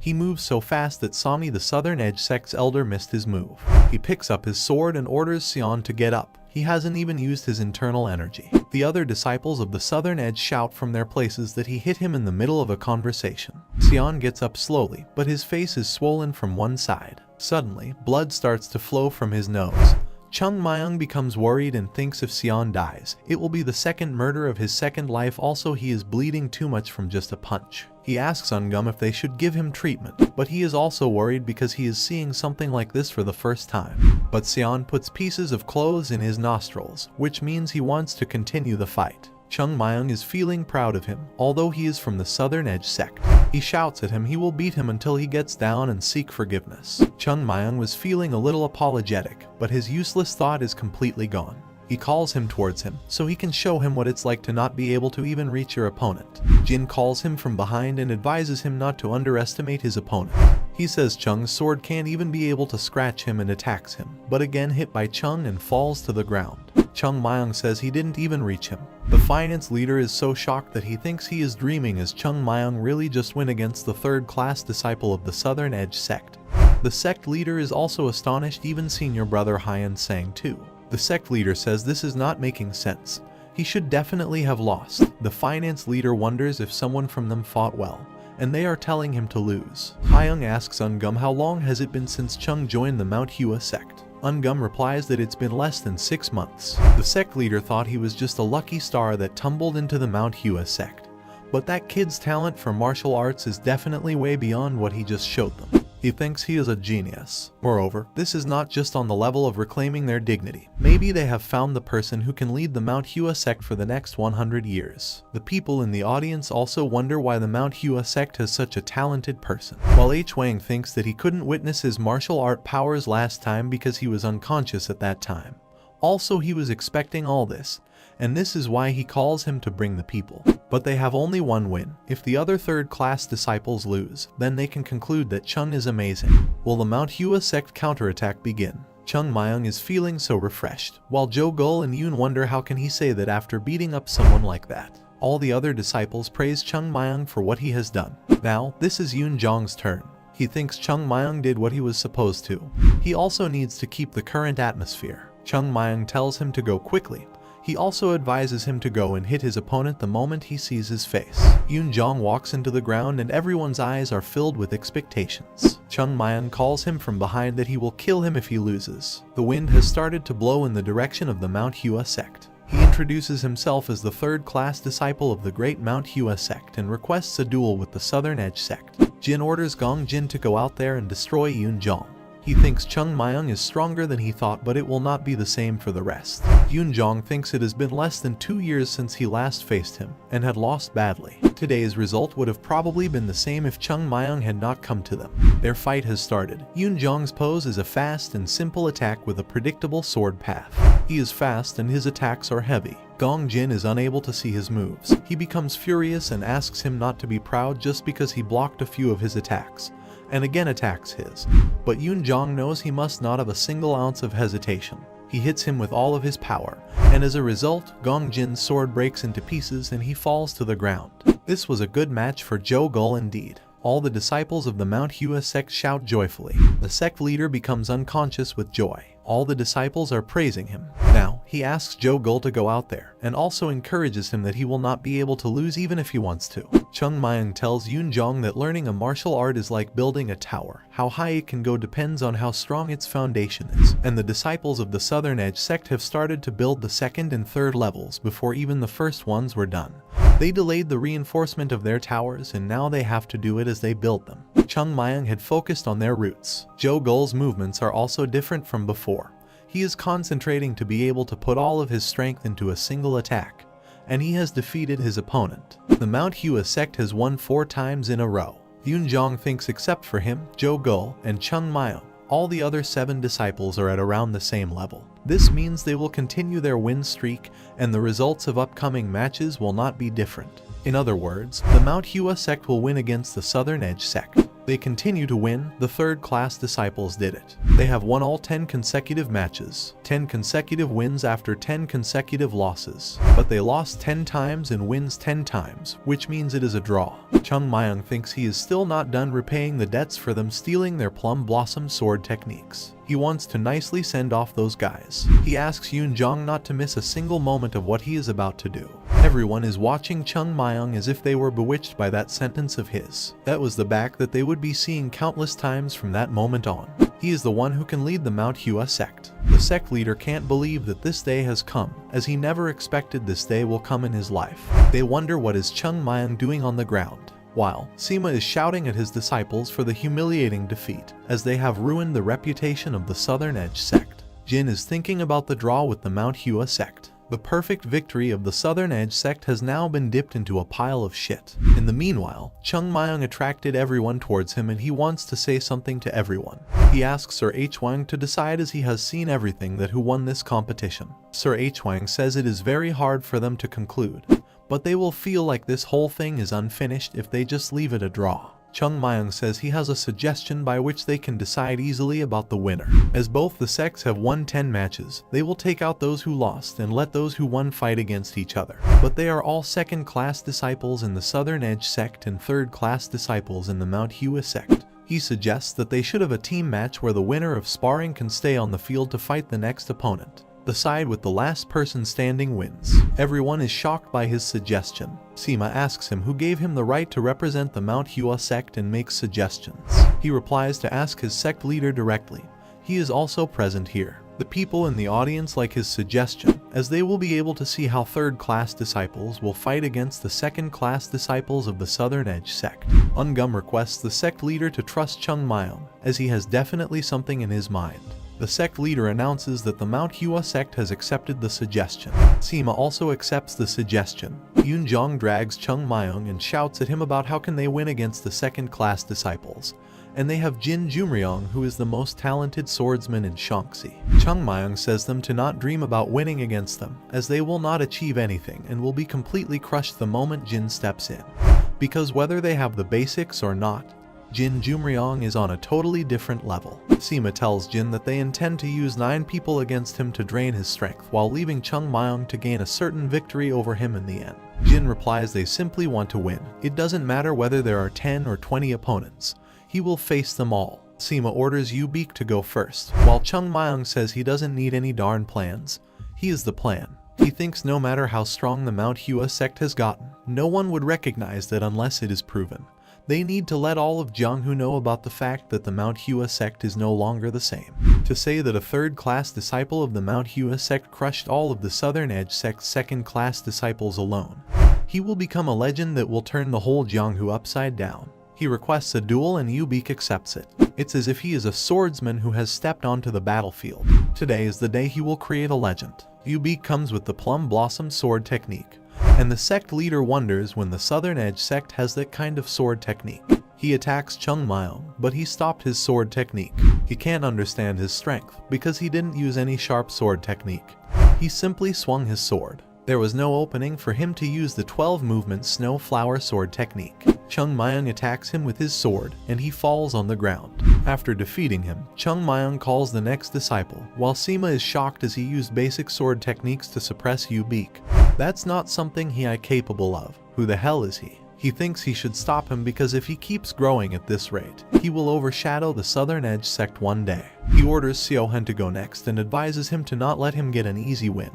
He moves so fast that Sami, the Southern Edge sect's elder, missed his move. He picks up his sword and orders Sion to get up. He hasn't even used his internal energy. The other disciples of the Southern Edge shout from their places that he hit him in the middle of a conversation. Sion gets up slowly, but his face is swollen from one side. Suddenly, blood starts to flow from his nose. Chung Myung becomes worried and thinks if Sion dies, it will be the second murder of his second life. Also, he is bleeding too much from just a punch. He asks Ungum if they should give him treatment, but he is also worried because he is seeing something like this for the first time. But Sion puts pieces of clothes in his nostrils, which means he wants to continue the fight. Chung Myung is feeling proud of him, although he is from the Southern Edge sect. He shouts at him he will beat him until he gets down and seek forgiveness. Chung Myung was feeling a little apologetic, but his useless thought is completely gone. He calls him towards him, so he can show him what it's like to not be able to even reach your opponent. Jin calls him from behind and advises him not to underestimate his opponent. He says Chung's sword can't even be able to scratch him and attacks him, but again hit by Chung and falls to the ground. Chung Myung says he didn't even reach him. The finance leader is so shocked that he thinks he is dreaming as Chung Myung really just went against the third-class disciple of the Southern Edge sect. The sect leader is also astonished, even senior brother Hyan sang too. The sect leader says this is not making sense. He should definitely have lost. The finance leader wonders if someone from them fought well, and they are telling him to lose. Hyung asks Ungum how long has it been since Chung joined the MANHUA sect. Ungum replies that it's been less than 6 months. The sect leader thought he was just a lucky star that tumbled into the MANHUA sect. but that kid's talent for martial arts is definitely way beyond what he just showed them. He thinks he is a genius. Moreover, this is not just on the level of reclaiming their dignity. Maybe they have found the person who can lead the MANHUA sect for the next 100 years. The people in the audience also wonder why the MANHUA sect has such a talented person. While H. Wang thinks that he couldn't witness his martial art powers last time because he was unconscious at that time. Also, he was expecting all this, and this is why he calls him to bring the people. But they have only one win. If the other third-class disciples lose, then they can conclude that Chung is amazing. Will the MANHUA sect counterattack begin? Chung Mayung is feeling so refreshed, while Joe Gul and Yoon wonder how can he say that after beating up someone like that. All the other disciples praise Chung Mayung for what he has done. Now, this is Yoon Jong's turn. He thinks Chung Mayung did what he was supposed to. He also needs to keep the current atmosphere. Chung Mayung tells him to go quickly. He also advises him to go and hit his opponent the moment he sees his face. Yoon Jong walks into the ground and everyone's eyes are filled with expectations. Chung Mayung calls him from behind that he will kill him if he loses. The wind has started to blow in the direction of the MANHUA sect. He introduces himself as the third-class disciple of the great MANHUA sect and requests a duel with the Southern Edge sect. Jin orders Gong Jin to go out there and destroy Yoon Jong. He thinks Chung Mayung is stronger than he thought, but it will not be the same for the rest. Yoon Jong thinks it has been less than 2 years since he last faced him, and had lost badly. Today's result would have probably been the same if Chung Mayung had not come to them. Their fight has started. Yoon Jong's pose is a fast and simple attack with a predictable sword path. He is fast and his attacks are heavy. Gong Jin is unable to see his moves. He becomes furious and asks him not to be proud just because he blocked a few of his attacks, and again attacks his. But Yoon Jong knows he must not have a single ounce of hesitation. He hits him with all of his power, and as a result, Gong Jin's sword breaks into pieces and he falls to the ground. This was a good match for Joe Gul indeed. All the disciples of the MANHUA sect shout joyfully. The sect leader becomes unconscious with joy. All the disciples are praising him. Now, he asks Joe Gul to go out there, and also encourages him that he will not be able to lose even if he wants to. Chung Mayung tells Yoon Jong that learning a martial art is like building a tower. How high it can go depends on how strong its foundation is. And the disciples of the Southern Edge sect have started to build the second and third levels before even the first ones were done. They delayed the reinforcement of their towers and now they have to do it as they build them. Chung Mayung had focused on their roots. Joe Gul's movements are also different from before. He is concentrating to be able to put all of his strength into a single attack, and he has defeated his opponent. The MANHUA sect has won 4 times in a row. Yoon Jong thinks except for him, Joe Gul, and Chung Mayung, all the other 7 disciples are at around the same level. This means they will continue their win streak, and the results of upcoming matches will not be different. In other words, the MANHUA sect will win against the Southern Edge sect. They continue to win. The third-class disciples did it. They have won all 10 consecutive matches, 10 consecutive wins after 10 consecutive losses. But they lost 10 times and wins 10 times, which means it is a draw. Chung Mayung thinks he is still not done repaying the debts for them stealing their plum blossom sword techniques. He wants to nicely send off those guys. He asks Yoon Jong not to miss a single moment of what he is about to do. Everyone is watching Chung Mayung as if they were bewitched by that sentence of his. That was the back that they would be seeing countless times from that moment on. He is the one who can lead the MANHUA sect. The sect leader can't believe that this day has come, as he never expected this day will come in his life. They wonder what is Chung Mayung doing on the ground, while Sima is shouting at his disciples for the humiliating defeat, as they have ruined the reputation of the Southern Edge sect. Jin is thinking about the draw with the MANHUA sect. The perfect victory of the Southern Edge sect has now been dipped into a pile of shit. In the meanwhile, Chung Mayung attracted everyone towards him and he wants to say something to everyone. He asks Sir H. Wang to decide as he has seen everything that who won this competition. Sir H. Wang says it is very hard for them to conclude, but they will feel like this whole thing is unfinished if they just leave it a draw. Chung Mayung says he has a suggestion by which they can decide easily about the winner. As both the sects have won 10 matches, they will take out those who lost and let those who won fight against each other. But they are all second-class disciples in the Southern Edge sect and third-class disciples in the MANHUA sect. He suggests that they should have a team match where the winner of sparring can stay on the field to fight the next opponent. The side with the last person standing wins. Everyone is shocked by his suggestion. Sima asks him who gave him the right to represent the MANHUA sect and makes suggestions. He replies to ask his sect leader directly. He is also present here. The people in the audience like his suggestion, as they will be able to see how third-class disciples will fight against the second-class disciples of the Southern Edge sect. Ungum requests the sect leader to trust Chung Mayong, as he has definitely something in his mind. The sect leader announces that the MANHUA sect has accepted the suggestion. Sima also accepts the suggestion. Yunjong drags Chung Mayong and shouts at him about how can they win against the second-class disciples. And they have Jin Jumryong, who is the most talented swordsman in Shaanxi. Chung Mayong says them to not dream about winning against them, as they will not achieve anything and will be completely crushed the moment Jin steps in. Because whether they have the basics or not, Jin Jumryong is on a totally different level. Sima tells Jin that they intend to use 9 people against him to drain his strength while leaving Chung Mayong to gain a certain victory over him in the end. Jin replies they simply want to win. It doesn't matter whether there are 10 or 20 opponents. He will face them all. Sima orders Yu Beek to go first, while Chung Mayong says he doesn't need any darn plans. He is the plan. He thinks no matter how strong the MANHUA sect has gotten, no one would recognize that unless it is proven. They need to let all of Jianghu know about the fact that the MANHUA sect is no longer the same. To say that a third-class disciple of the MANHUA sect crushed all of the Southern Edge sect's second-class disciples alone. He will become a legend that will turn the whole Jianghu upside down. He requests a duel and Yu Beek accepts it. It's as if he is a swordsman who has stepped onto the battlefield. Today is the day he will create a legend. Yu Beek comes with the Plum Blossom sword technique. And the sect leader wonders when the Southern Edge sect has that kind of sword technique. He attacks Chung Mayong, but he stopped his sword technique. He can't understand his strength because he didn't use any sharp sword technique. He simply swung his sword. There was no opening for him to use the 12-movement snow flower sword technique. Chung Mayong attacks him with his sword, and he falls on the ground. After defeating him, Chung Mayong calls the next disciple, while Sima is shocked as he used basic sword techniques to suppress Yu Beek. That's not something he is capable of. Who the hell is he? He thinks he should stop him because if he keeps growing at this rate, he will overshadow the Southern Edge sect one day. He orders Xiaohen to go next and advises him to not let him get an easy win.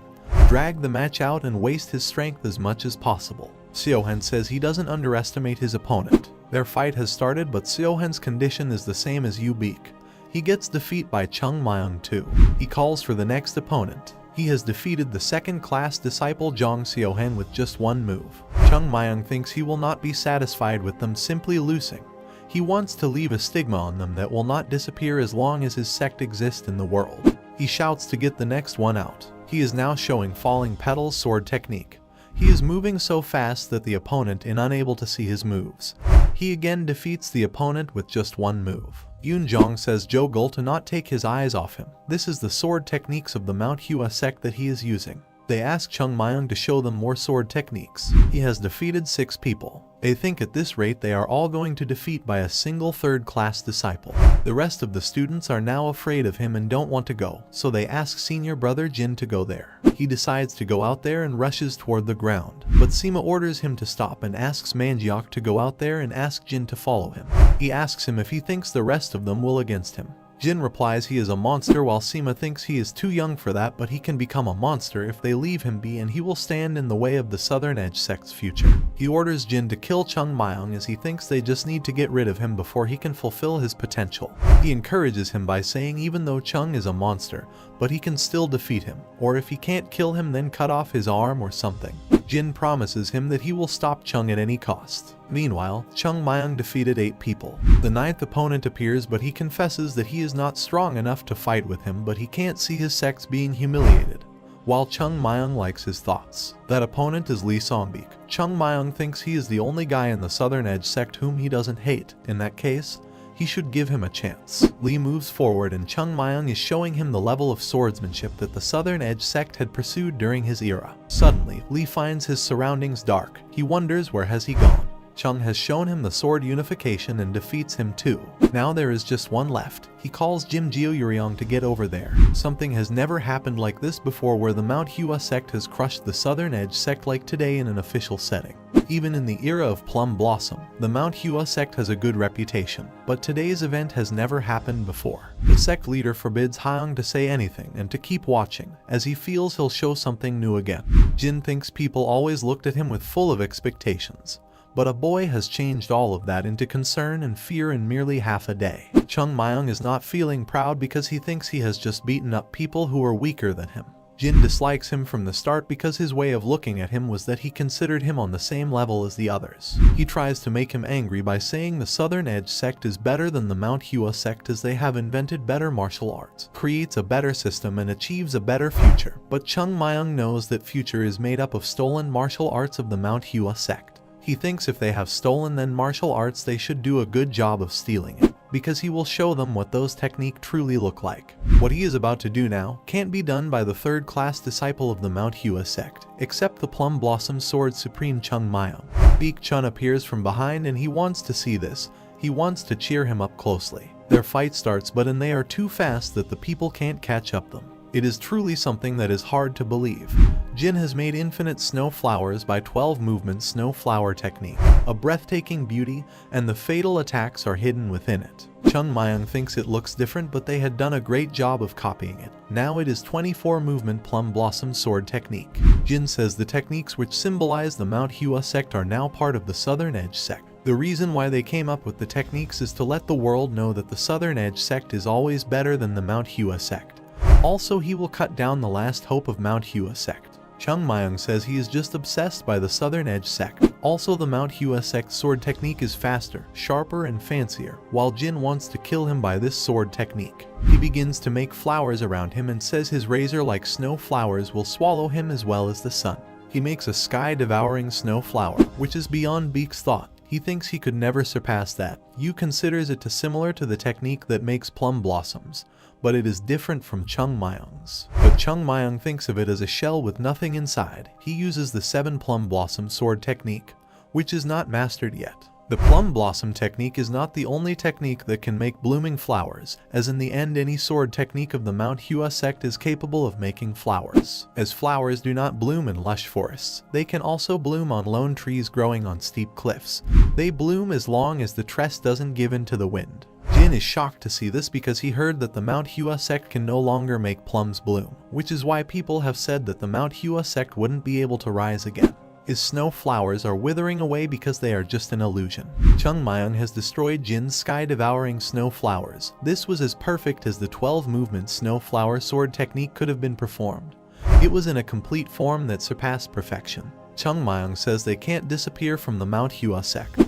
Drag the match out and waste his strength as much as possible. Xiaohen says he doesn't underestimate his opponent. Their fight has started, but Xiaohen's condition is the same as Yu Beek. He gets defeat by Chung Mayong too. He calls for the next opponent. He has defeated the second-class disciple Zhang Xiaohen with just one move. Chung Mayong thinks he will not be satisfied with them simply losing. He wants to leave a stigma on them that will not disappear as long as his sect exists in the world. He shouts to get the next one out. He is now showing Falling Petals sword technique. He is moving so fast that the opponent is unable to see his moves. He again defeats the opponent with just one move. Yunjong says Zhou Gul to not take his eyes off him. This is the sword techniques of the MANHUA sect that he is using. They ask Chung Mayong to show them more sword techniques. He has defeated 6 people. They think at this rate they are all going to defeat by a single third-class disciple. The rest of the students are now afraid of him and don't want to go, so they ask senior brother Jin to go there. He decides to go out there and rushes toward the ground, but Sima orders him to stop and asks Manjiak to go out there and ask Jin to follow him. He asks him if he thinks the rest of them will against him. Jin replies he is a monster while Sima thinks he is too young for that, but he can become a monster if they leave him be and he will stand in the way of the Southern Edge sect's future. He orders Jin to kill Chung Mayong as he thinks they just need to get rid of him before he can fulfill his potential. He encourages him by saying even though Chung is a monster, but he can still defeat him, or if he can't kill him then cut off his arm or something. Jin promises him that he will stop Chung at any cost. Meanwhile, Chung Mayong defeated 8 people. The 9th opponent appears, but he confesses that he is not strong enough to fight with him, but he can't see his sect being humiliated. While Chung Mayong likes his thoughts. That opponent is Lee Songbeek. Chung Mayong thinks he is the only guy in the Southern Edge sect whom he doesn't hate. In that case, he should give him a chance. Lee moves forward and Chung Mayong is showing him the level of swordsmanship that the Southern Edge sect had pursued during his era. Suddenly, Lee finds his surroundings dark. He wonders where has he gone. Chung has shown him the sword unification and defeats him too. Now there is just one left. He calls Jim Jiuyuryong to get over there. Something has never happened like this before where the MANHUA sect has crushed the Southern Edge sect like today in an official setting. Even in the era of Plum Blossom, the MANHUA sect has a good reputation, but today's event has never happened before. The sect leader forbids Hyung to say anything and to keep watching, as he feels he'll show something new again. Jin thinks people always looked at him with full of expectations. But a boy has changed all of that into concern and fear in merely half a day. Chung Myung is not feeling proud because he thinks he has just beaten up people who are weaker than him. Jin dislikes him from the start because his way of looking at him was that he considered him on the same level as the others. He tries to make him angry by saying the Southern Edge sect is better than the MANHUA sect as they have invented better martial arts, creates a better system and achieves a better future. But Chung Myung knows that future is made up of stolen martial arts of the MANHUA sect. He thinks if they have stolen then martial arts they should do a good job of stealing it, because he will show them what those techniques truly look like. What he is about to do now can't be done by the third-class disciple of the MANHUA sect, except the Plum Blossom Sword Supreme Chung Myung. Baek Chun appears from behind and he wants to see this. He wants to cheer him up closely. Their fight starts but they are too fast that the people can't catch up them. It is truly something that is hard to believe. Jin has made infinite snow flowers by 12 movement snow flower technique, a breathtaking beauty, and the fatal attacks are hidden within it. Chung Myung thinks it looks different but they had done a great job of copying it. Now it is 24 movement plum blossom sword technique. Jin says the techniques which symbolize the MANHUA sect are now part of the Southern Edge sect. The reason why they came up with the techniques is to let the world know that the Southern Edge sect is always better than the MANHUA sect. Also, he will cut down the last hope of MANHUA sect. Chung Myung says he is just obsessed by the Southern Edge sect. Also, the MANHUA sect sword technique is faster, sharper and fancier, while Jin wants to kill him by this sword technique. He begins to make flowers around him and says his razor like snow flowers will swallow him as well as the sun. He makes a sky-devouring snow flower, which is beyond Baek's thought. He thinks he could never surpass that. Yu considers it similar to the technique that makes plum blossoms, but it is different from Chung Myung's. But Chung Myung thinks of it as a shell with nothing inside. He uses the 7 plum blossom sword technique, which is not mastered yet. The plum blossom technique is not the only technique that can make blooming flowers, as in the end any sword technique of the MANHUA sect is capable of making flowers. As flowers do not bloom in lush forests, they can also bloom on lone trees growing on steep cliffs. They bloom as long as the tress doesn't give in to the wind. Jin is shocked to see this because he heard that the MANHUA sect can no longer make plums bloom, which is why people have said that the MANHUA sect wouldn't be able to rise again. His snow flowers are withering away because they are just an illusion. Chung Myung has destroyed Jin's sky-devouring snow flowers. This was as perfect as the 12-movement snow flower sword technique could have been performed. It was in a complete form that surpassed perfection. Chung Myung says they can't disappear from the MANHUA sect,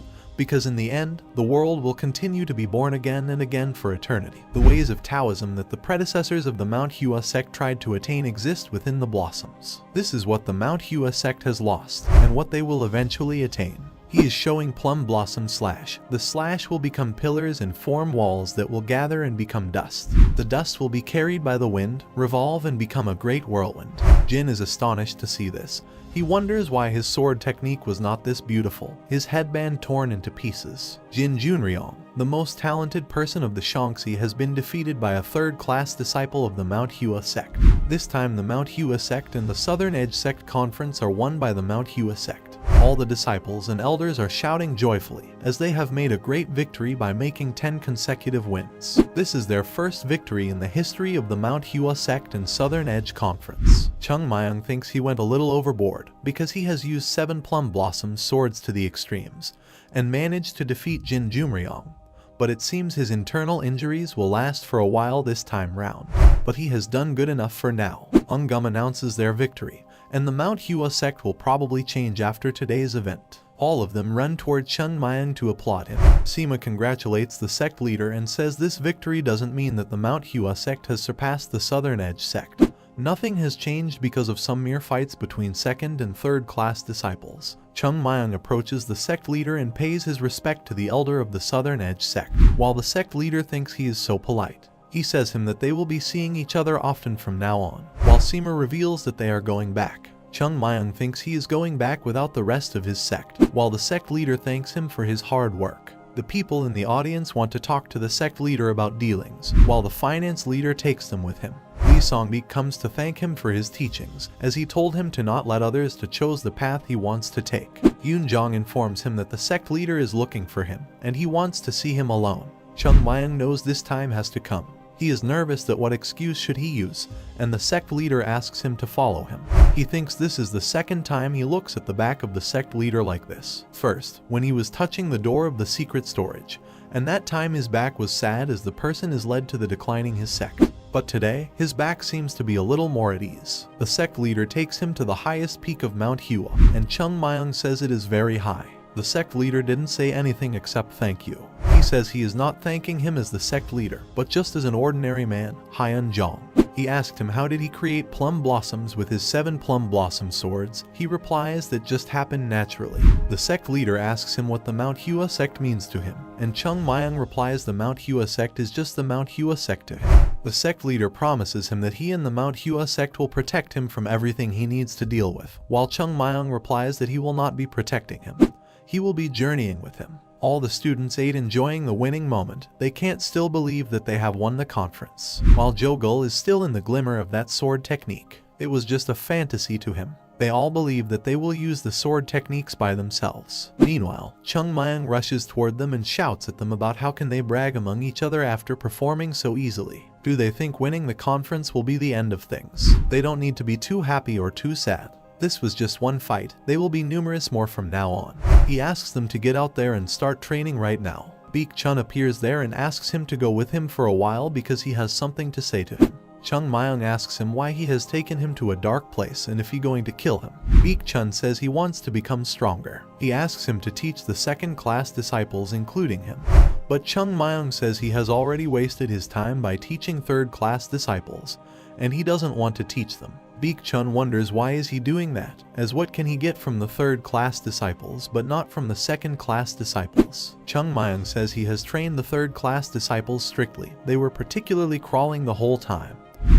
because in the end, the world will continue to be born again and again for eternity. The ways of Taoism that the predecessors of the MANHUA sect tried to attain exist within the blossoms. This is what the MANHUA sect has lost, and what they will eventually attain. He is showing plum blossom slash. The slash will become pillars and form walls that will gather and become dust. The dust will be carried by the wind, revolve and become a great whirlwind. Jin is astonished to see this. He wonders why his sword technique was not this beautiful, his headband torn into pieces. Jin Junryong, the most talented person of the Shaanxi, has been defeated by a third-class disciple of the MANHUA sect. This time the MANHUA sect and the Southern Edge sect conference are won by the MANHUA sect. All the disciples and elders are shouting joyfully, as they have made a great victory by making 10 consecutive wins. This is their first victory in the history of the MANHUA sect and Southern Edge conference. Chung Myung thinks he went a little overboard, because he has used 7 plum blossom swords to the extremes, and managed to defeat Jin Junryong. But it seems his internal injuries will last for a while this time round. But he has done good enough for now. Ungum announces their victory, and the MANHUA sect will probably change after today's event. All of them run toward Chung Myung to applaud him. Sima congratulates the sect leader and says this victory doesn't mean that the MANHUA sect has surpassed the Southern Edge sect. Nothing has changed because of some mere fights between second and third class disciples. Chung Myung approaches the sect leader and pays his respect to the elder of the Southern Edge sect. While the sect leader thinks he is so polite, he says him that they will be seeing each other often from now on. While Sima reveals that they are going back, Chung Myung thinks he is going back without the rest of his sect, while the sect leader thanks him for his hard work. The people in the audience want to talk to the sect leader about dealings, while the finance leader takes them with him. Lee Songbi comes to thank him for his teachings, as he told him to not let others to choose the path he wants to take. Yoon Jong informs him that the sect leader is looking for him, and he wants to see him alone. Chung Myung knows this time has to come. He is nervous that what excuse should he use, and the sect leader asks him to follow him. He thinks this is the second time he looks at the back of the sect leader like this. First, when he was touching the door of the secret storage, and that time his back was sad as the person is led to the declining his sect. But today, his back seems to be a little more at ease. The sect leader takes him to the highest peak of Mount Hua, and Chung Mayung says it is very high. The sect leader didn't say anything except thank you. He says he is not thanking him as the sect leader, but just as an ordinary man, Hyun Jong. He asked him how did he create plum blossoms with his 7 plum blossom swords. He replies that just happened naturally. The sect leader asks him what the Mount Hua sect means to him, and Chung Mayung replies the Mount Hua sect is just the Mount Hua sect to him. The sect leader promises him that he and the Mount Hua sect will protect him from everything he needs to deal with, while Chung Mayung replies that he will not be protecting him. He will be journeying with him. All the students ate, enjoying the winning moment. They can't still believe that they have won the conference. While Jogul is still in the glimmer of that sword technique. It was just a fantasy to him. They all believe that they will use the sword techniques by themselves. Meanwhile, Chung Mayung rushes toward them and shouts at them about how can they brag among each other after performing so easily. Do they think winning the conference will be the end of things? They don't need to be too happy or too sad. This was just one fight. They will be numerous more from now on. He asks them to get out there and start training right now. Baek Chun appears there and asks him to go with him for a while because he has something to say to him. Chung Mayung asks him why he has taken him to a dark place and if he's going to kill him. Baek Chun says he wants to become stronger. He asks him to teach the second-class disciples including him. But Chung Mayung says he has already wasted his time by teaching third-class disciples, and he doesn't want to teach them. Baek Chun wonders why is he doing that, as what can he get from the third-class disciples but not from the second-class disciples. Chung Mayung says he has trained the third-class disciples strictly. They were particularly crawling the whole time,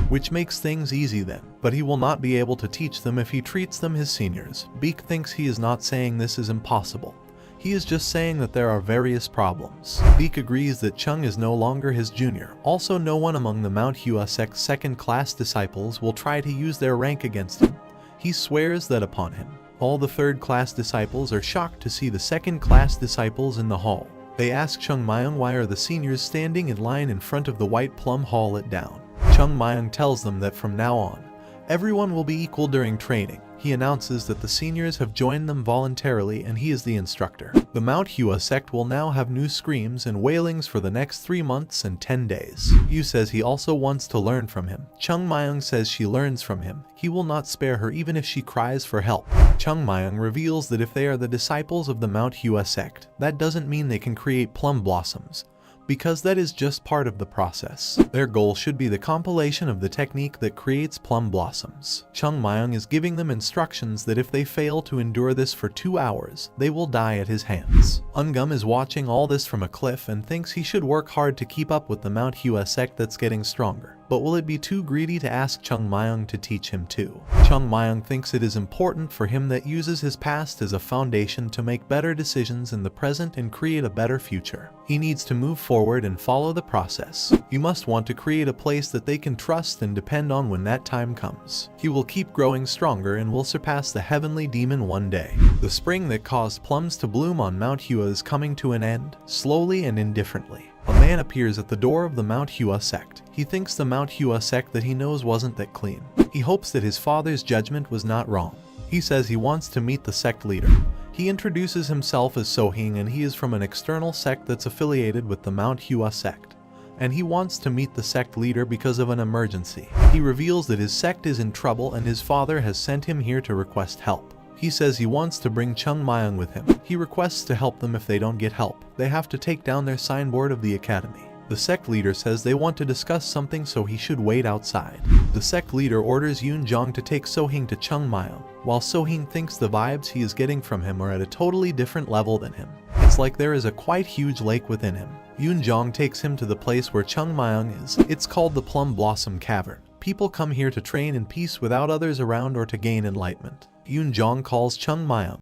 which makes things easy then, but he will not be able to teach them if he treats them his seniors. Baek thinks he is not saying this is impossible. He is just saying that there are various problems. Baek agrees that Chung is no longer his junior. Also, no one among the Mount Hua sect's second-class disciples will try to use their rank against him. He swears that upon him. All the third-class disciples are shocked to see the second-class disciples in the hall. They ask Chung Mayung why are the seniors standing in line in front of the White Plum Hall let down. Chung Mayung tells them that from now on, everyone will be equal during training. He announces that the seniors have joined them voluntarily and he is the instructor. The Mount Hua sect will now have new screams and wailings for the next 3 months and 10 days. Yu says he also wants to learn from him. Chung Mayung says she learns from him. He will not spare her even if she cries for help. Chung Mayung reveals that if they are the disciples of the Mount Hua sect, that doesn't mean they can create plum blossoms, because that is just part of the process. Their goal should be the compilation of the technique that creates plum blossoms. Chung Mayung is giving them instructions that if they fail to endure this for 2 hours, they will die at his hands. Ungum is watching all this from a cliff and thinks he should work hard to keep up with the Mount Hua sect that's getting stronger. But will it be too greedy to ask Chung Mayung to teach him too? Chung Mayung thinks it is important for him that uses his past as a foundation to make better decisions in the present and create a better future. He needs to move forward and follow the process. You must want to create a place that they can trust and depend on when that time comes. He will keep growing stronger and will surpass the heavenly demon one day. The spring that caused plums to bloom on Mount Hua is coming to an end, slowly and indifferently. A man appears at the door of the Mount Hua sect. He thinks the Mount Hua sect that he knows wasn't that clean. He hopes that his father's judgment was not wrong. He says he wants to meet the sect leader. He introduces himself as Sohing and he is from an external sect that's affiliated with the Mount Hua sect. And he wants to meet the sect leader because of an emergency. He reveals that his sect is in trouble and his father has sent him here to request help. He says he wants to bring Chung Mayung with him. He requests to help them if they don't get help. They have to take down their signboard of the academy. The sect leader says they want to discuss something so he should wait outside. The sect leader orders Yoon Jong to take Sohing to Chung Mayung, while Sohing thinks the vibes he is getting from him are at a totally different level than him. It's like there is a quite huge lake within him. Yoon Jong takes him to the place where Chung Mayung is. It's called the Plum Blossom Cavern. People come here to train in peace without others around or to gain enlightenment. Yoon Jong calls Chung Mayung.